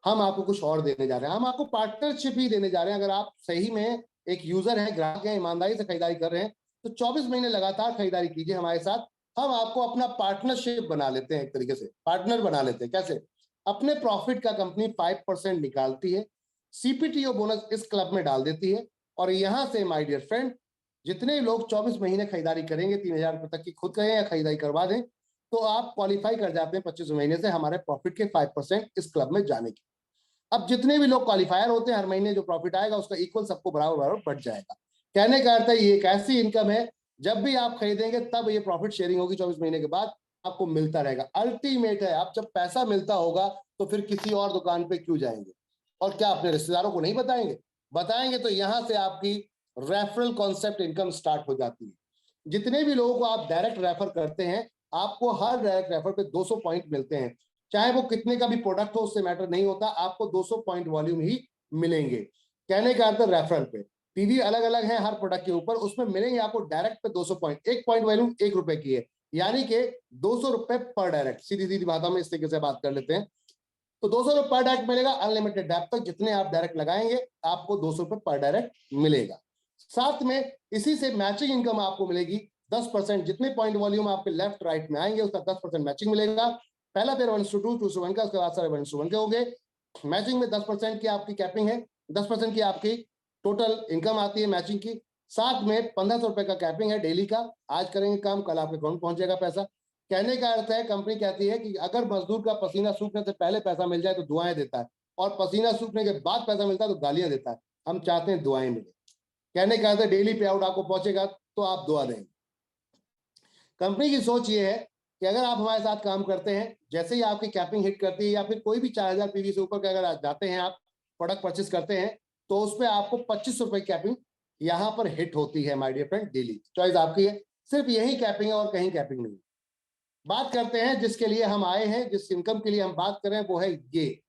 हम आपको कुछ और देने जा रहे हैं, हम आपको पार्टनरशिप ही देने जा रहे हैं। अगर आप सही में एक यूजर है, ग्राहक है, ईमानदारी से खरीदारी कर रहे हैं तो 24 महीने लगातार खरीदारी कीजिए हमारे साथ। हम आपको अपना पार्टनरशिप बना लेते हैं, एक तरीके से पार्टनर बना लेते हैं। कैसे? अपने प्रॉफिट का कंपनी 5% निकालती है, सीपीटीओ बोनस इस क्लब में डाल देती है, और यहां से माय डियर फ्रेंड जितने लोग 24 महीने खरीदारी करेंगे 3000 रुपए तक की खुद करें या खरीदारी करवा दें, तो आप क्वालिफाई कर जाते हैं 25 महीने से हमारे प्रॉफिट के 5% इस क्लब में जाने की। अब जितने भी लोग क्वालिफायर होते हैं, हर महीने जो प्रॉफिट आएगा उसका इक्वल सबको बराबर बराबर बढ़ जाएगा। कहने का अर्थ है ये एक ऐसी इनकम है, जब भी आप खरीदेंगे तब ये प्रॉफिट शेयरिंग होगी, 24 महीने के बाद आपको मिलता रहेगा। अल्टीमेट है, आप जब पैसा मिलता होगा तो फिर किसी और दुकान पे क्यों जाएंगे, और क्या अपने रिश्तेदारों को नहीं बताएंगे? बताएंगे तो यहां से आपकी रेफरल कॉन्सेप्ट इनकम स्टार्ट हो जाती है। जितने भी लोगों को आप डायरेक्ट रेफर करते हैं, आपको हर डायरेक्ट रेफर पे 200 पॉइंट मिलते हैं, चाहे वो कितने का भी प्रोडक्ट हो, उससे मैटर नहीं होता, आपको 200 पॉइंट वॉल्यूम ही मिलेंगे। कहने का अर्थ रेफरल पे पीवी अलग अलग है हर प्रोडक्ट के ऊपर, उसमें मिलेंगे आपको डायरेक्ट पे 200 पॉइंट। एक पॉइंट वॉल्यूम 1 रुपए की है, यानी कि 200 रुपए पर डायरेक्ट। सीधी सीधी बात में इस तरीके से बात कर लेते हैं, तो 200 रुपए पर डायरेक्ट मिलेगा। अनलिमिटेड डेप्थ तक जितने आप डायरेक्ट लगाएंगे आपको 200 रुपए पर डायरेक्ट मिलेगा। साथ में इसी से मैचिंग इनकम आपको मिलेगी 10%। जितने पॉइंट वॉल्यूम आपके लेफ्ट राइट में आएंगे उसका 10% मैचिंग मिलेगा। पहला पेयर 1:2, 2:1 का, उसके बाद सारे 1:1 के हो गए। मैचिंग में 10% की आपकी कैपिंग है, 10% की आपकी टोटल इनकम आती है मैचिंग की। साथ में 1500 रुपए का कैपिंग है डेली का, आज करेंगे काम कल आपके अकाउंट पहुंचेगा पैसा। कहने का अर्थ है कंपनी कहती है कि अगर मजदूर का पसीना सूखने से पहले पैसा मिल जाए तो दुआएं देता है, और पसीना सूखने के बाद पैसा मिलता है तो गालियां देता है। हम चाहते हैं दुआएं मिले। कहने का अर्थ है डेली पे आउट आपको पहुंचेगा तो आप दुआ देंगे। कंपनी की सोच ये है कि अगर आप हमारे साथ काम करते हैं, जैसे ही आपकी कैपिंग हिट करती है या फिर कोई भी 4000 पीवी से ऊपर के अगर आप जाते हैं, आप प्रोडक्ट परचेस करते हैं, तो उस पर आपको 25 रुपए कैपिंग यहां पर हिट होती है my dear friend daily. Choice आपकी है, सिर्फ यही कैपिंग है और कहीं कैपिंग नहीं। बात करते हैं जिसके लिए हम आए हैं, जिस इनकम के लिए हम बात कर रहे हैं, वो है ये।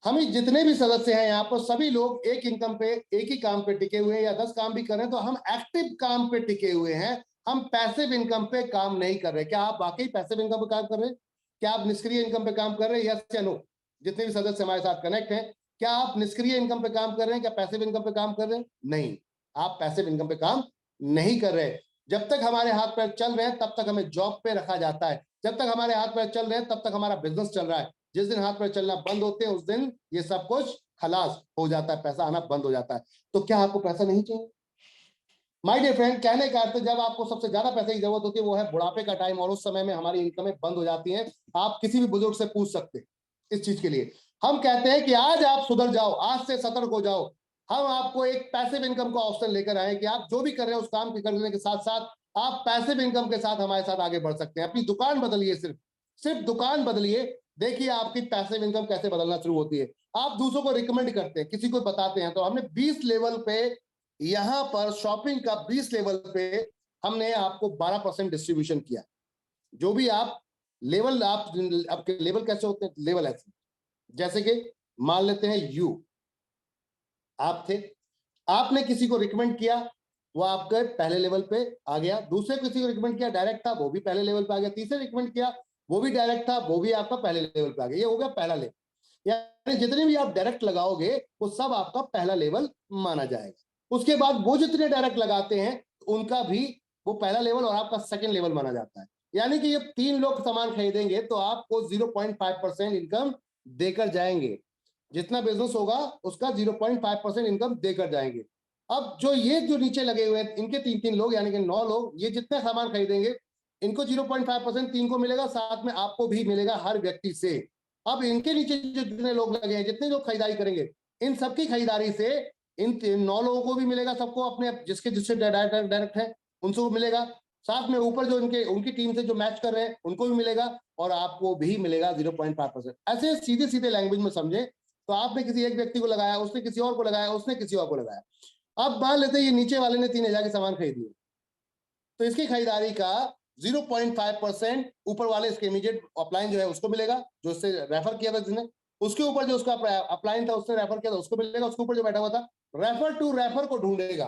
हम जितने भी सदस्य हैं यहाँ पर सभी लोग एक इनकम पे, एक ही काम पे टिके हुए हैं, या 10 काम भी कर रहे हैं तो हम एक्टिव काम पे टिके हुए हैं, हम पैसिव इनकम पे काम नहीं कर रहे। क्या आप वाकई पैसिव इनकम पे काम कर रहे हैं? क्या आप निष्क्रिय इनकम पे काम कर रहे हैं? यस या नो? जितने भी सदस्य हमारे साथ कनेक्ट हैं, क्या आप निष्क्रिय इनकम पे काम कर रहे हैं? क्या पैसिव इनकम पे काम कर रहे हैं? नहीं, आप पैसिव इनकम पे काम नहीं कर रहे। जब तक हमारे हाथ पैर चल रहे हैं तब तक हमें जॉब पे रखा जाता है, जब तक हमारे हाथ पैर चल रहे हैं तब तक हमारा बिजनेस चल रहा है। जिस दिन हाथ पैर चलना बंद होते हैं उस दिन ये सब कुछ खलास हो जाता है, पैसा आना बंद हो जाता है। तो क्या आपको पैसा नहीं चाहिए? माय डियर फ्रेंड, कहने का अर्थ जब आपको सबसे ज्यादा पैसे की जरूरत होती है वो है बुढ़ापे का टाइम, और उस समय में हमारी इनकमें बंद हो जाती हैं। आप किसी भी बुजुर्ग से पूछ सकते हैं इस चीज के लिए। हम कहते हैं कि आज आप सुधर जाओ, आज से सतर्क हो जाओ। हम आपको एक पैसिव इनकम का ऑप्शन लेकर आए कि आप जो भी कर रहे हैं उस काम के करने के साथ साथ आप पैसिव इनकम के साथ हमारे साथ आगे बढ़ सकते हैं। अपनी दुकान बदलिए, सिर्फ सिर्फ दुकान बदलिए, देखिए आपकी पैसिव इनकम कैसे बदलना शुरू होती है। आप दूसरों को रिकमेंड करते हैं, किसी को बताते हैं, तो हमने 20 लेवल पे, यहां पर शॉपिंग का 20 लेवल पे हमने आपको 12% डिस्ट्रीब्यूशन किया। जो भी आप लेवल, आपके लेवल कैसे होते हैं? लेवल ऐसे, जैसे कि मान लेते हैं आप थे, आपने किसी को रिकमेंड किया, वो आपके पहले लेवल पे आ गया। दूसरे किसी को रिकमेंड किया, डायरेक्ट था, वो भी पहले लेवल पे आ गया। तीसरे रिकमेंड किया, वो भी डायरेक्ट था, वो भी आपका पहले लेवल पे आ गया। ये हो गया पहला लेवल। यानी जितने भी आप डायरेक्ट लगाओगे वो सब आपका पहला लेवल माना जाएगा। उसके बाद वो जितने डायरेक्ट लगाते हैं उनका भी वो पहला लेवल और आपका सेकंड लेवल माना जाता है। यानी कि ये 3 लोग सामान खरीदेंगे तो आपको 0.5% इनकम देकर जाएंगे। जितना बिजनेस होगा उसका 0.5% इनकम देकर जाएंगे। अब जो नीचे लगे हुए हैं इनके 3-3 लोग, यानी कि 9 लोग, ये जितने सामान खरीदेंगे इनको 0.5% 3 को मिलेगा, साथ में आपको भी मिलेगा हर व्यक्ति से। अब इनके नीचे जो जितने लोग लगे हैं, जितने लोग खरीदारी करेंगे, इन सबकी खरीदारी से इन 9 लोगों को भी मिलेगा, सबको अपने जिसके जिससे डायरेक्ट है उनसे वो मिलेगा, साथ में ऊपर जो उनकी टीम से जो मैच कर रहे हैं उनको भी मिलेगा, और आपको भी मिलेगा 0.5%। ऐसे सीधे सीधे लैंग्वेज में समझे तो आपने किसी एक व्यक्ति को लगाया, उसने किसी और को लगाया, उसने किसी और को लगाया। अब मान लेते हैं ये नीचे वाले ने 3000 के सामान खरीद लिए, तो इसकी खरीदारी का 0.5% ऊपर वाले इसके इमीडिएट अपलाइन जो है उसको मिलेगा, जो उससे रेफर किया था जिसने, उसके ऊपर जो उसका अपलाइन था उसने रेफर किया था उसको मिलेगा, उसके ऊपर जो बैठा हुआ था रेफर टू रेफर को ढूंढेगा,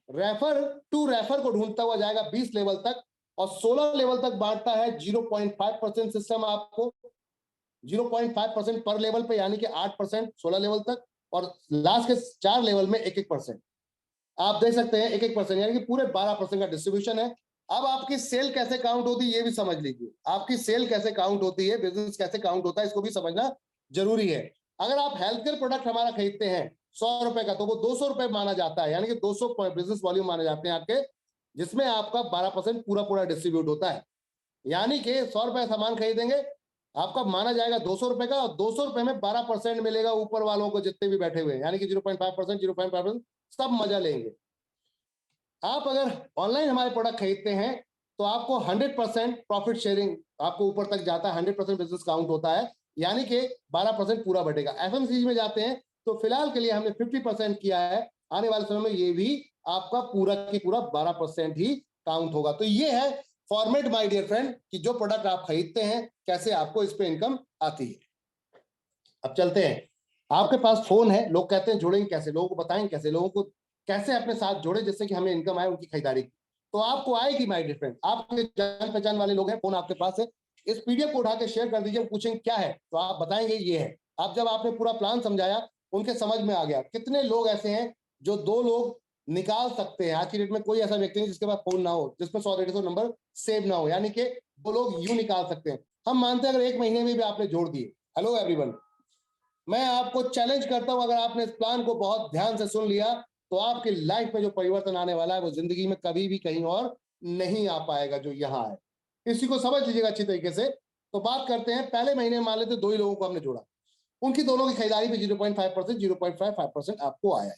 रेफर टू रेफर को ढूंढता हुआ जाएगा 20 लेवल तक, और 16 लेवल तक बांटता है 0.5% सिस्टम आपको, 0.5% पर लेवल पे, यानी कि 8% 16 लेवल तक, और लास्ट के 4 लेवल में 1-1%। आप देख सकते हैं 1-1%, यानी कि पूरे 12% का डिस्ट्रीब्यूशन है। अब आपकी सेल कैसे काउंट होती है ये भी समझ लीजिए, आपकी सेल कैसे काउंट होती है, बिजनेस कैसे काउंट होता है, इसको भी समझना जरूरी है। अगर आप हेल्थ केयर प्रोडक्ट हमारा खरीदते हैं 100 रुपए का, तो वो 200 रुपए माना जाता है, यानी कि 200 बिजनेस वॉल्यूम माने जाते हैं आपके, जिसमें आपका 12% पूरा पूरा डिस्ट्रीब्यूट होता है। यानी कि 100 रुपए सामान खरीदेंगे, आपका माना जाएगा 200 रुपए का, और 200 रुपए में 12% मिलेगा ऊपर वालों को जितने भी बैठे हुए हैं, यानी कि 0.5%, 0.5% सब मजा लेंगे। आप अगर ऑनलाइन हमारे प्रोडक्ट खरीदते हैं तो आपको 100% प्रॉफिट शेयरिंग आपको ऊपर तक जाता है, 100% बिजनेस काउंट होता है, यानी कि 12% पूरा बढ़ेगा। एफएमसीजी में जाते हैं तो फिलहाल के लिए हमने 50% किया है, आने वाले समय में ये भी आपका पूरा की पूरा 12% ही काउंट होगा। तो ये है फॉर्मेट माय डियर फ्रेंड, कि जो प्रोडक्ट आप खरीदते हैं कैसे आपको इस पे इनकम आती है। अब चलते हैं, आपके पास फोन है, लोग कहते हैं जुड़ेंगे कैसे, लोगों को बताएंगे कैसे, लोगों को कैसे अपने साथ जोड़े जिससे कि हमें इनकम आए उनकी खरीदारी की। तो आपको आएगी माय डियर फ्रेंड, आपके जान पहचान वाले लोग हैं, फोन आपके पास है, इस पीडीएफ को उठा के शेयर कर दीजिए, पूछेंगे क्या है तो आप बताएंगे ये है। आप जब आपने पूरा प्लान समझाया, उनके समझ में आ गया। कितने लोग ऐसे हैं जो 2 लोग निकाल सकते हैं, आज की डेट में कोई ऐसा व्यक्ति नहीं जिसके पास फोन ना हो, जिसमें 100-150 नंबर सेव ना हो, यानी कि 2 लोग यूं निकाल सकते हैं। हम मानते हैं अगर 1 महीने में भी आपने जोड़ दिए। हेलो एवरीवन, मैं आपको चैलेंज करता हूं, अगर आपने इस प्लान को बहुत ध्यान से सुन लिया तो आपकी लाइफ में जो परिवर्तन आने वाला है वो जिंदगी में कभी भी कहीं और नहीं आ पाएगा जो यहां है। इसी को समझ लीजिएगा अच्छी तरीके से। तो बात करते हैं, पहले महीने में मान लेते 2 ही लोगों को हमने जोड़ा, उनकी दोनों की खरीदारी पे 0.5%, 0.55% आपको आया है।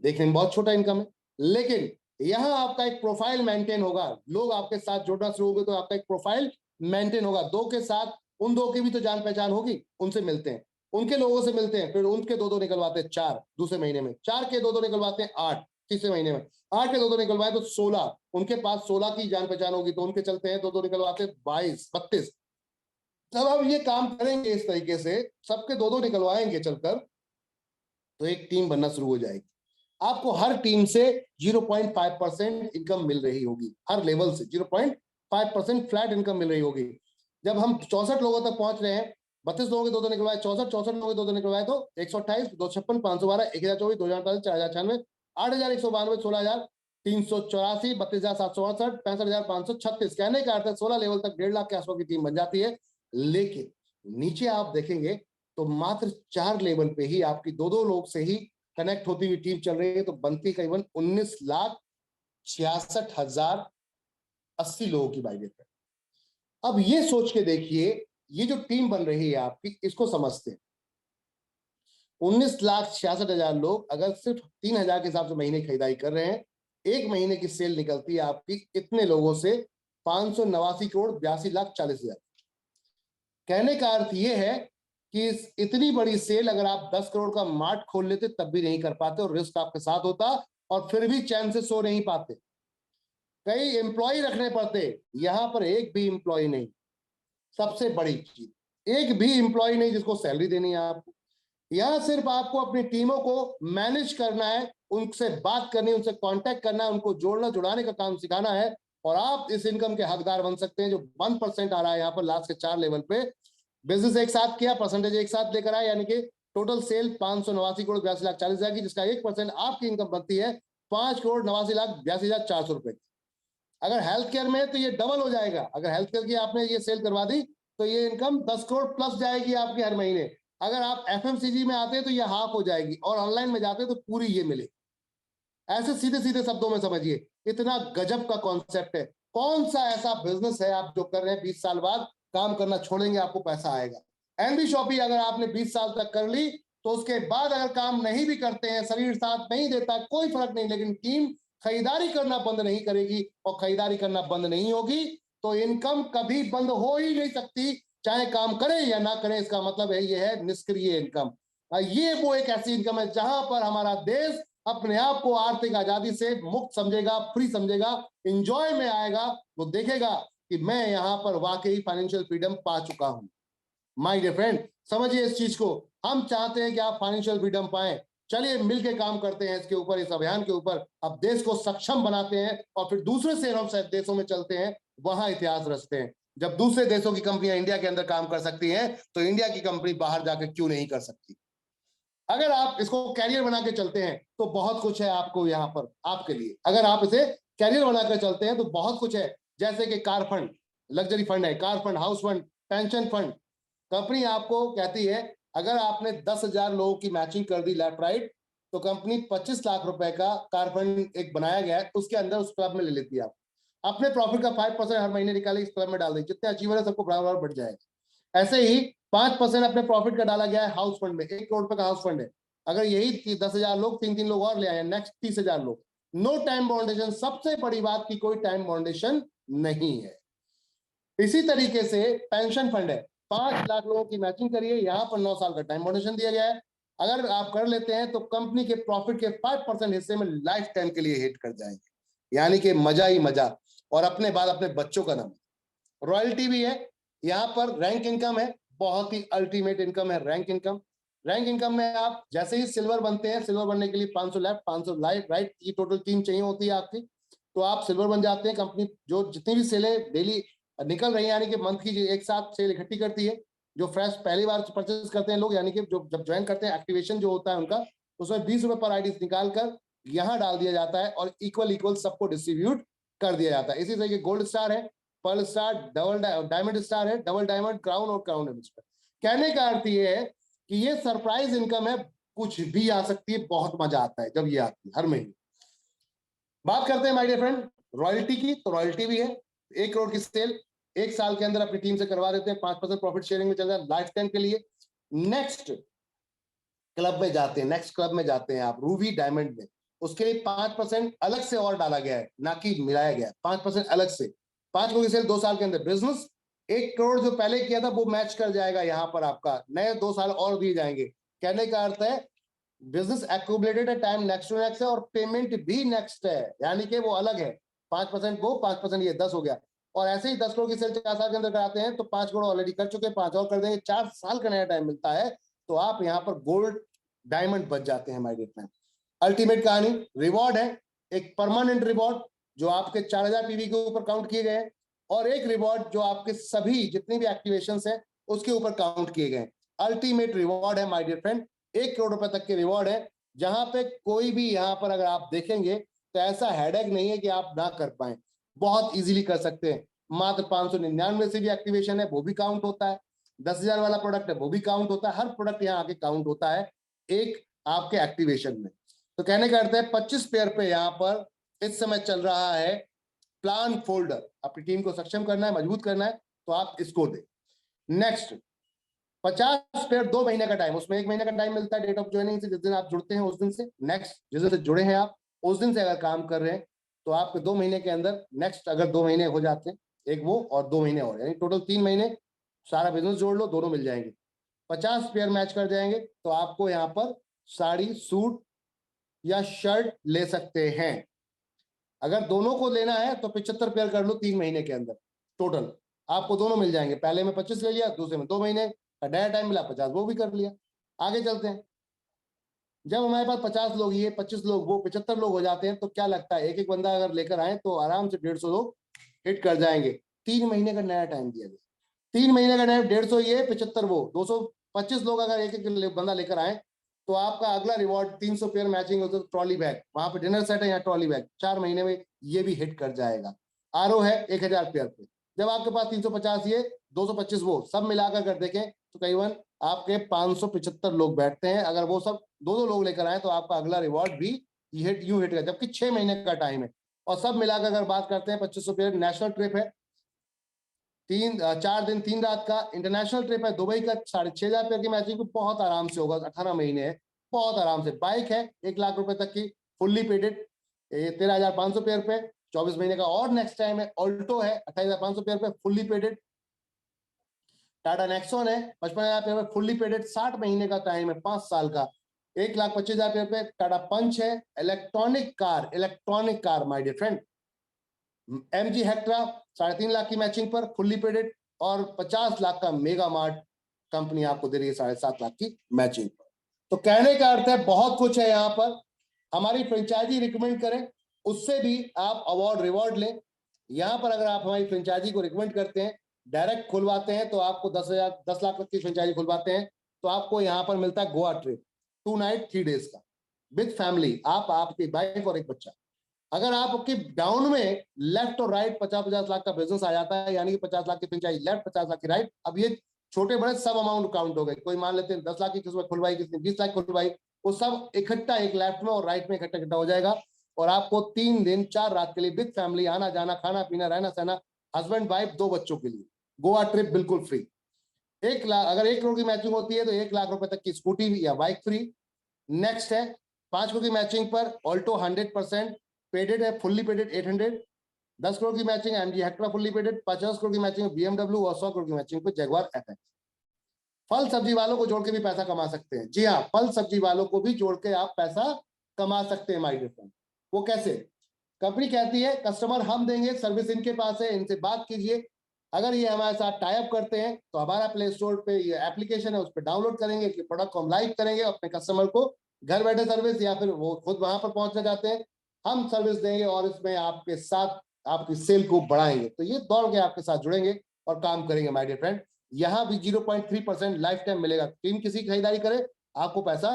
देखने में बहुत छोटा इनकम है, लेकिन यहां आपका एक प्रोफाइल मेंटेन होगा। लोग आपके साथ जुड़ना शुरू हो गए तो आपका एक प्रोफाइल मेंटेन होगा। 2 के साथ उन 2 की भी तो जान पहचान होगी, उनसे मिलते हैं, उनके लोगों से मिलते हैं, फिर उनके 2-2 निकलवाते हैं 4 दूसरे महीने में, 4 के 2-2 निकलवाते हैं 8 तीसरे महीने में, 8 के 2-2 निकलवाए तो 16, उनके पास 16 की जान पहचान होगी तो उनके चलते हैं 2-2 निकलवाते 22 32। जब हम ये काम करेंगे इस तरीके से, सबके 2-2 निकलवाएंगे चलकर, तो एक टीम बनना शुरू हो जाएगी। आपको हर टीम से 0.5% इनकम मिल रही होगी, हर लेवल से 0.5% फ्लैट इनकम मिल रही होगी। जब हम 64 लोगों तक पहुंच रहे हैं, 32 लोगों के 2-2 निकलवाए, 64 लोगों के 2-2 निकलवाए तो 128, 256, 512, 1024, 2048, 4096, 8192, 16384, 32768, 65536। कहने का अर्थ है 16 लेवल तक 1.5 लाख के आसपास की टीम बन जाती है। लेकिन नीचे आप देखेंगे तो मात्र 4 लेवल पे ही आपकी 2-2 लोग से ही कनेक्ट होती हुई टीम चल रही है, तो बनती करीबन 19,66,080 लोगों की बाइक पे। अब ये सोच के देखिए, ये जो टीम बन रही है आपकी, इसको समझते हैं। 19,66,000 लोग अगर सिर्फ 3,000 के हिसाब से महीने खरीदारी कर रहे हैं, एक महीने की सेल निकलती है आपकी इतने लोगों से 589,82,40,000। कहने का अर्थ यह है कि इतनी बड़ी सेल अगर आप 10 करोड़ का मार्ट खोल लेते तब भी नहीं कर पाते, और रिस्क आपके साथ होता, और फिर भी चैन से सो नहीं पाते। कई एम्प्लॉय रखने पड़ते, यहां पर एक भी एम्प्लॉय नहीं। सबसे बड़ी चीज, एक भी एम्प्लॉय नहीं जिसको सैलरी देनी है आपको। यहां सिर्फ आपको अपनी टीमों को मैनेज करना है, उनसे बात करनी है, उनसे कांटेक्ट करना है, उनको जोड़ना जुड़ाने का काम सिखाना है, और आप इस इनकम के हकदार बन सकते हैं जो 1% आ रहा है यहाँ पर लास्ट के 4 लेवल पे। बिजनेस एक साथ किया, परसेंटेज एक साथ लेकर आए, यानी कि टोटल सेल 589,82,40,000 की, जिसका 1% आपकी इनकम बनती है 5,82,82,400 रुपए। अगर हेल्थ केयर में है तो ये डबल हो जाएगा। अगर हेल्थ केयर की आपने ये सेल करवा दी तो ये इनकम 10 करोड़ प्लस जाएगी आपकी हर महीने। अगर आप एफएमसीजी में आते हैं तो ये हाफ हो जाएगी, और ऑनलाइन में जाते हैं तो पूरी ये मिले। ऐसे सीधे सीधे शब्दों में समझिए, इतना गजब का कॉन्सेप्ट है। कौन सा ऐसा बिजनेस है आप जो कर रहे हैं 20 साल बाद काम करना छोड़ेंगे, आपको पैसा आएगा। एनबी शॉपी अगर आपने 20 साल तक कर ली तो उसके बाद अगर काम नहीं भी करते हैं, शरीर साथ नहीं देता, कोई फर्क नहीं, लेकिन टीम खरीदारी करना बंद नहीं करेगी और खरीदारी करना बंद नहीं होगी तो इनकम कभी बंद हो ही नहीं सकती, चाहे काम करें या ना करें। इसका मतलब है ये है निष्क्रिय इनकम। ये वो एक ऐसी इनकम है जहां पर हमारा देश अपने आप को आर्थिक आजादी से मुक्त समझेगा, फ्री समझेगा, इंजॉय में आएगा, वो देखेगा कि मैं यहां पर वाकई फाइनेंशियल फ्रीडम पा चुका हूं। माय डियर फ्रेंड, समझिए इस चीज को। हम चाहते हैं कि आप फाइनेंशियल फ्रीडम पाएं। चलिए मिलकर काम करते हैं इसके ऊपर, इस अभियान के ऊपर। अब देश को सक्षम बनाते हैं और फिर दूसरे से हम देशों में चलते हैं, वहां इतिहास रचते हैं। जब दूसरे देशों की कंपनियां इंडिया के अंदर काम कर सकती हैं तो इंडिया की कंपनी बाहर जाकर क्यों नहीं कर सकती। अगर आप इसको कैरियर बना के चलते हैं तो बहुत कुछ है आपको यहाँ पर आपके लिए। अगर आप इसे कैरियर बनाकर चलते हैं तो बहुत कुछ है, जैसे कि कार फंड, लग्जरी फंड है, car fund, house fund, pension fund. Company आपको कहती है अगर आपने 10,000 लोगों की मैचिंग कर दी लेफ्ट राइट तो कंपनी 25 लाख रुपए का कार फंड एक बनाया गया है, उसके अंदर उस क्लब में ले लेती है। आप अपने प्रॉफिट का 5% हर महीने निकाले इस क्लब में डाल दें, जितने अचीवर है सबको बराबर बढ़ जाएगा। ऐसे ही 5% अपने प्रॉफिट का डाला गया है हाउस फंड में, 1 करोड़ रुपए का हाउस फंड है। अगर यही 10,000 लोग 3-3 लोग और ले आए, नेक्स्ट 30,000 लोग, नो टाइम बाउंडेशन। सबसे बड़ी बात की कोई टाइम बाउंडेशन नहीं है। इसी तरीके से पेंशन फंड है, 5 लाख लोगों की मैचिंग करिए, यहां पर 9 साल का टाइम बाउंडेशन दिया गया है। अगर आप कर लेते हैं तो कंपनी के प्रॉफिट के 5% हिस्से में लाइफ टाइम के लिए हिट कर जाएंगे, यानी कि मजा ही मजा। और अपने बाद अपने बच्चों का नाम। रॉयल्टी भी है, यहाँ पर रैंक इनकम है, बहुत ही अल्टीमेट इनकम है रैंक इनकम। रैंक इनकम में आप जैसे ही सिल्वर बनते हैं, सिल्वर बनने के लिए 500 लेफ्ट, 500 राइट, ये टोटल 3 चाहिए होती है आपकी, तो आप सिल्वर बन जाते हैं। कंपनी जो जितनी भी सेलें डेली निकल रही है, यानी कि मंथ की एक साथ सेल इकट्ठी करती है, जो फ्रेश पहली बार परचेज करते हैं लोग, यानी कि जो जब ज्वाइन करते हैं, एक्टिवेशन जो होता है उनका, उसमें 20 रुपए पर आईडी निकाल कर यहाँ डाल दिया जाता है और इक्वल इक्वल सबको डिस्ट्रीब्यूट कर दिया जाता है। इसी तरह के गोल्ड स्टार है, pearl star, double diamond star है, डबल डायमंड, क्राउन और क्राउन है। कहने का अर्थ ये है कि ये सरप्राइज इनकम है, कुछ भी आ सकती है, बहुत मजा आता है जब ये आती है हर महीने। बात करते हैं माय डियर फ्रेंड रॉयल्टी की, तो रॉयल्टी भी है। 1 करोड़ की सेल 1 साल के अंदर अपनी टीम से करवा देते हैं, 5% प्रॉफिट शेयरिंग में चल रहा है लाइफ टाइम के लिए। नेक्स्ट क्लब में जाते हैं, नेक्स्ट क्लब में जाते हैं आप रूबी डायमंड में, उसके लिए 5% अलग से और डाला गया है, ना कि मिलाया गया है, 5% अलग से। 5 करोड़ की सेल 2 साल के अंदर। बिजनेस 1 करोड़ जो पहले किया था वो मैच कर जाएगा, यहाँ पर आपका नए 2 साल और दिए जाएंगे। कहने का अर्थ है बिजनेस एक्यूमुलेटेड है, टाइम नेक्स्ट टू नेक्स्ट है और पेमेंट भी नेक्स्ट है, यानी कि वो अलग है। 5% वो, 5% ये, 10 हो गया। और ऐसे ही 10 करोड़ की सेल 4 साल के अंदर कराते हैं तो 5 करोड़ ऑलरेडी कर चुके हैं, 5 और कर देंगे, 4 साल का नया टाइम मिलता है, तो आप यहाँ पर गोल्ड डायमंड बच जाते हैं माय डियर फ्रेंड। अल्टीमेट कहानी रिवॉर्ड है, एक परमानेंट रिवॉर्ड जो आपके 4,000 पीवी के ऊपर काउंट किए गए हैं, और एक रिवॉर्ड जो आपके सभी जितनी भी एक्टिवेशंस हैं उसके ऊपर काउंट किए गए। अल्टीमेट रिवॉर्ड है माय डियर फ्रेंड, 1 करोड़ रुपए तक के रिवॉर्ड है, जहां पे कोई भी यहाँ पर अगर आप देखेंगे तो ऐसा हेडेक नहीं है कि आप ना कर पाए, बहुत इजीली कर सकते हैं। मात्र 599 से भी एक्टिवेशन है, वो भी काउंट होता है। 10,000 वाला प्रोडक्ट है, वो भी काउंट होता है। हर प्रोडक्ट यहाँ आके काउंट होता है एक आपके एक्टिवेशन में। तो कहने का अर्थ है 25 पेयर पे यहाँ पर इस समय चल रहा है प्लान फोल्डर। अपनी टीम को सक्षम करना है, मजबूत करना है, तो आप इसको दें। नेक्स्ट 50 पेयर 2 महीने का टाइम, उसमें 1 महीने का टाइम मिलता है डेट ऑफ ज्वाइनिंग से, जिस दिन आप जुड़ते हैं उस दिन से। नेक्स्ट जिस दिन से जुड़े हैं आप उस दिन से अगर काम कर रहे हैं तो आपके 2 महीने के अंदर, नेक्स्ट अगर 2 महीने हो जाते हैं, एक वो और 2 महीने और, यानी टोटल 3 महीने, सारा बिजनेस जोड़ लो, दोनों मिल जाएंगे। 50 पेयर मैच कर जाएंगे तो आपको यहाँ पर साड़ी, सूट या शर्ट ले सकते हैं। अगर दोनों को लेना है तो 75 पेयर कर लो 3 महीने के अंदर, टोटल आपको दोनों मिल जाएंगे। पहले में 25 ले लिया, दूसरे में 2 महीने का नया टाइम मिला, 50 वो भी कर लिया। आगे चलते हैं। जब हमारे पास 50 लोग, ये 25 लोग, वो 75 लोग हो जाते हैं, तो क्या लगता है एक एक बंदा अगर लेकर आए तो आराम से 150 लोग हिट कर जाएंगे। 3 महीने का नया टाइम दिया गया, 3 महीने का टाइम, 150 ये, 75 वो, 225 लोग अगर एक एक बंदा लेकर आए तो आपका अगला रिवॉर्ड 300 पेयर मैचिंग हो तो ट्रॉली बैग, वहां पे डिनर सेट है, यहाँ ट्रॉली बैग, 4 महीने में ये भी हिट कर जाएगा। आरओ है 1000 पेयर पे। जब आपके पास 350 ये, 225 वो, सब मिलाकर अगर देखें तो करीबन आपके 575 लोग बैठते हैं। अगर वो सब दो दो लोग लेकर आए तो आपका अगला रिवॉर्ड भी यूं हिट कर, जबकि 6 महीने का टाइम है। और सब मिलाकर अगर बात करते हैं 2500 पेयर, नेशनल ट्रिप है, 4 दिन 3 रात का इंटरनेशनल ट्रिप है दुबई का, 6,500 की मैचिंग बहुत आराम से होगा, 18 महीने है, बहुत आराम से। बाइक है 1 लाख रुपए तक की, फुल्ली पेडेड, 13,500 पेयर पे, 24 महीने का। और नेक्स्ट टाइम है ऑल्टो है 28,500 पेयर पे, फुल्ली पेडेड। टाटा नेक्सॉन है 55,000 पेयर पे, फुल्ली पेडेड, 60 महीने का टाइम है, 5 साल का, 1,25,000 पेयर पे। टाटा पंच है electronic car my dear friend. MG Hector 3.5 lakh की मैचिंग पर, फुल्ली पेडेड, और 50 लाख का मेगा मार्ट कंपनी आपको दे रही है 7.5 लाख की मैचिंग पर। तो कहने का अर्थ है बहुत कुछ है यहाँ पर। हमारी फ्रेंचाइजी रिकमेंड करें, उससे भी आप अवार्ड रिवॉर्ड लें। यहाँ पर अगर आप हमारी फ्रेंचाइजी को रिकमेंड करते हैं, डायरेक्ट खुलवाते हैं, तो आपको 10 लाख तक की फ्रेंचाइजी खुलवाते हैं, तो आपको यहाँ पर मिलता है गोवा ट्रिप 2 नाइट 3 डेज का विद फैमिली, आप, आपकी वाइफ और एक बच्चा। अगर आपके डाउन में लेफ्ट और राइट 50-50 लाख का बिजनेस आ जाता है, यानी कि 50 लाख की फ्रेंचाइजी लेफ्ट, 50 लाख की राइट। अब ये छोटे बड़े सब अमाउंट काउंट हो गए। कोई मान लेते हैं 10 लाख की किसमें खुलवाई, किसने 20 लाख खुलवाई, वो सब इकट्ठा एक लेफ्ट में और राइट में इकट्ठा हो जाएगा। और आपको 3 दिन 4 रात के लिए विद फैमिली, आना जाना, खाना पीना, रहना सहना, हस्बैंड वाइफ 2 बच्चों के लिए, गोवा ट्रिप बिल्कुल फ्री। 1 लाख, अगर 1 करोड़ की मैचिंग होती है तो 1 लाख रुपए तक की स्कूटी या बाइक फ्री। नेक्स्ट है 5 करोड़ की मैचिंग पर ऑल्टो 100% पेडेड है, फुल्ली पेडेड 800। 10 करोड़ की matching MG Hector fully padded. 50 crore की मैचिंग BMW, और 100 करोड़ की मैचिंग पे जगुआर FX। फल सब्जी वालों को जोड़ के भी पैसा कमा सकते हैं। जी हाँ, फल सब्जी वालों को भी जोड़ के आप पैसा कमा सकते हैं माय डियर फ्रेंड। वो कैसे? कंपनी कहती है कस्टमर हम देंगे, सर्विस इनके पास है, इनसे बात कीजिए। अगर ये हमारे साथ टाई अप करते हैं तो हमारा प्ले स्टोर पे ये एप्लीकेशन है, उस पर डाउनलोड करेंगे, प्रोडक्ट को हम लाइव करेंगे अपने कस्टमर को, घर बैठे सर्विस, या फिर वो खुद वहां पर पहुंचना चाहते हैं, हम सर्विस देंगे और इसमें आपके साथ आपकी सेल को बढ़ाएंगे। तो ये दौड़ के आपके साथ जुड़ेंगे और काम करेंगे माय डियर फ्रेंड। यहाँ भी 0.3% लाइफ टाइम मिलेगा। टीम किसी खरीदारी करे, आपको पैसा,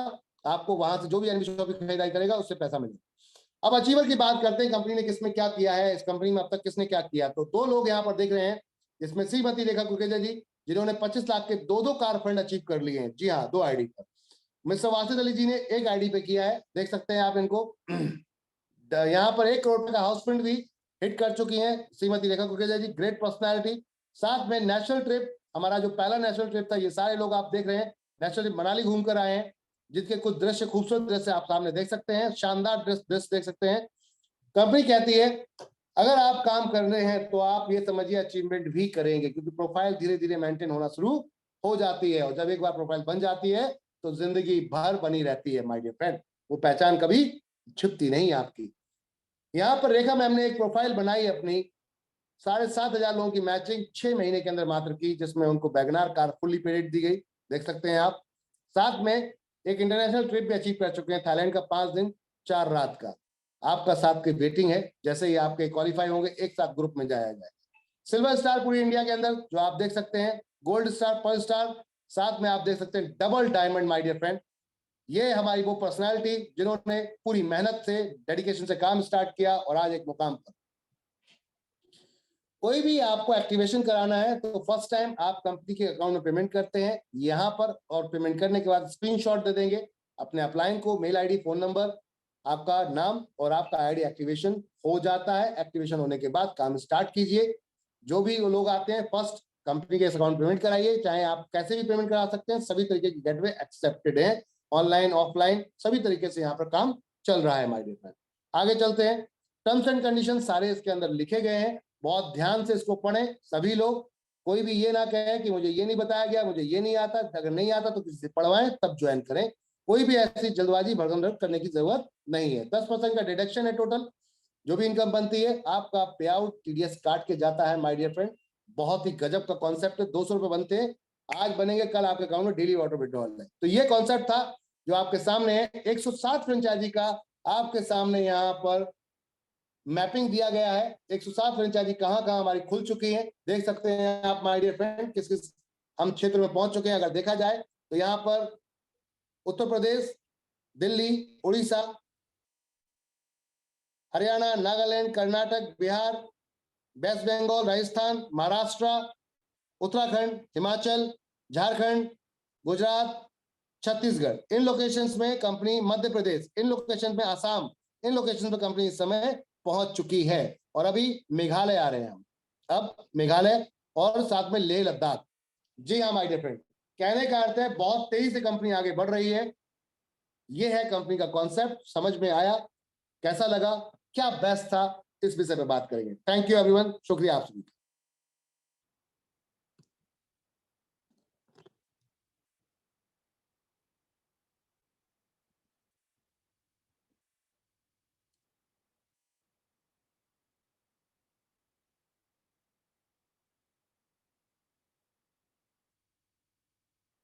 आपको वहां से जो भी एनबी शॉप की खरीदारी करेगा उससे पैसा मिलेगा। अब अचीवर की बात करते हैं, कंपनी ने किसमें क्या किया है, इस कंपनी में अब तक किसने क्या किया। तो 2 लोग यहाँ पर देख रहे हैं, जिसमें श्रीमती रेखा कुकरेजा जी, जिन्होंने 25 लाख के 2 कार फंड अचीव कर लिए हैं। जी हाँ, 2 आईडी पर। मिस्टर वासिद अली जी ने 1 आईडी पे किया है, देख सकते हैं आप इनको। यहाँ पर 1 करोड़ का हाउस फंड भी हिट कर चुकी हैं श्रीमती रेखा कुकरेजा जी, ग्रेट पर्सनैलिटी। साथ में नेशनल ट्रिप, हमारा जो पहला नेशनल ट्रिप था, ये सारे लोग आप देख रहे हैं नेशनल ट्रिप मनाली घूम कर आए हैं, जिसके कुछ दृश्य, खूबसूरत दृश्य आप सामने देख सकते हैं, शानदार दृश्य देख सकते हैं। कंपनी कहती है अगर आप काम कर रहे हैं तो आप ये समझिए अचीवमेंट भी करेंगे, क्योंकि प्रोफाइल धीरे धीरे मेंटेन होना शुरू हो जाती है, और जब एक बार प्रोफाइल बन जाती है तो जिंदगी भर बनी रहती है माय डियर फ्रेंड, वो पहचान कभी छुपती नहीं आपकी। यहाँ पर रेखा मैम ने एक प्रोफाइल बनाई अपनी, 7,500 लोगों की मैचिंग 6 महीने के अंदर मात्र की, जिसमें उनको वैगनार कार फुल्ली पेडेड दी गई, देख सकते हैं आप। साथ में एक इंटरनेशनल ट्रिप भी अचीव कर चुके हैं, थाईलैंड का 5 दिन 4 रात का। आपका साथ की वेटिंग है, जैसे ही आपके क्वालिफाई होंगे एक साथ ग्रुप में जाया जाए। सिल्वर स्टार पूरी इंडिया के अंदर जो आप देख सकते हैं, गोल्ड स्टार, पर्ल स्टार, साथ में आप देख सकते हैं double diamond my dear friend. ये हमारी वो पर्सनालिटी जिन्होंने पूरी मेहनत से, डेडिकेशन से काम स्टार्ट किया और आज एक मुकाम पर। कोई भी आपको एक्टिवेशन कराना है तो फर्स्ट टाइम आप कंपनी के अकाउंट में पेमेंट करते हैं यहाँ पर, और पेमेंट करने के बाद स्क्रीनशॉट दे देंगे अपने अपलाइन को, मेल आईडी, फोन नंबर, आपका नाम, और आपका आईडी एक्टिवेशन हो जाता है। एक्टिवेशन होने के बाद काम स्टार्ट कीजिए। जो भी वो लोग आते हैं फर्स्ट कंपनी के अकाउंट पेमेंट कराइए, चाहे आप कैसे भी पेमेंट करा सकते हैं, सभी तरीके की गेटवे एक्सेप्टेड है, ऑनलाइन ऑफलाइन सभी तरीके से यहाँ पर काम चल रहा है माय डियर फ्रेंड। आगे चलते हैं, टर्म्स एंड कंडीशन सारे इसके अंदर लिखे गए हैं, बहुत ध्यान से इसको पढ़ें सभी लोग। कोई भी ये ना कहे कि मुझे ये नहीं बताया गया, मुझे ये नहीं आता, अगर नहीं आता तो किसी से पढ़वाएं तब ज्वाइन करें। कोई भी ऐसी जल्दबाजी भड़कम करने की जरूरत नहीं है। 10% का डिडक्शन है टोटल, जो भी इनकम बनती है आपका पे आउट TDS काट के जाता है माय डियर फ्रेंड। बहुत ही गजब का कॉन्सेप्ट है, 200 रुपए बनते हैं, आज बनेंगे कल आपके अकाउंट में डेली वाटर विड्रॉल है। तो ये कॉन्सेप्ट था जो आपके सामने है, 107 फ्रेंचाइजी का आपके सामने यहाँ पर मैपिंग दिया गया है। 107 फ्रेंचाइजी कहां हमारी खुल चुकी है, देख सकते हैं आप माय डियर फ्रेंड, किस किस हम क्षेत्र में पहुंच चुके हैं। अगर देखा जाए तो यहाँ पर उत्तर प्रदेश, दिल्ली, उड़ीसा, हरियाणा, नागालैंड, कर्नाटक, बिहार, वेस्ट बंगाल, राजस्थान, महाराष्ट्र, उत्तराखंड, हिमाचल, झारखंड, गुजरात, छत्तीसगढ़, इन लोकेशंस में कंपनी, मध्य प्रदेश, इन लोकेशन में आसाम, इन लोकेशन पे कंपनी इस समय पहुंच चुकी है। और अभी मेघालय आ रहे हैं हम। अब मेघालय और साथ में लेह लद्दाख। जी हाँ माय डियर फ्रेंड, कहने का अर्थ है बहुत तेजी से कंपनी आगे बढ़ रही है। ये है कंपनी का कॉन्सेप्ट। समझ में आया? कैसा लगा? क्या बेस्ट था? इस विषय पे बात करेंगे। थैंक यू एवरीवन, शुक्रिया आप सभी।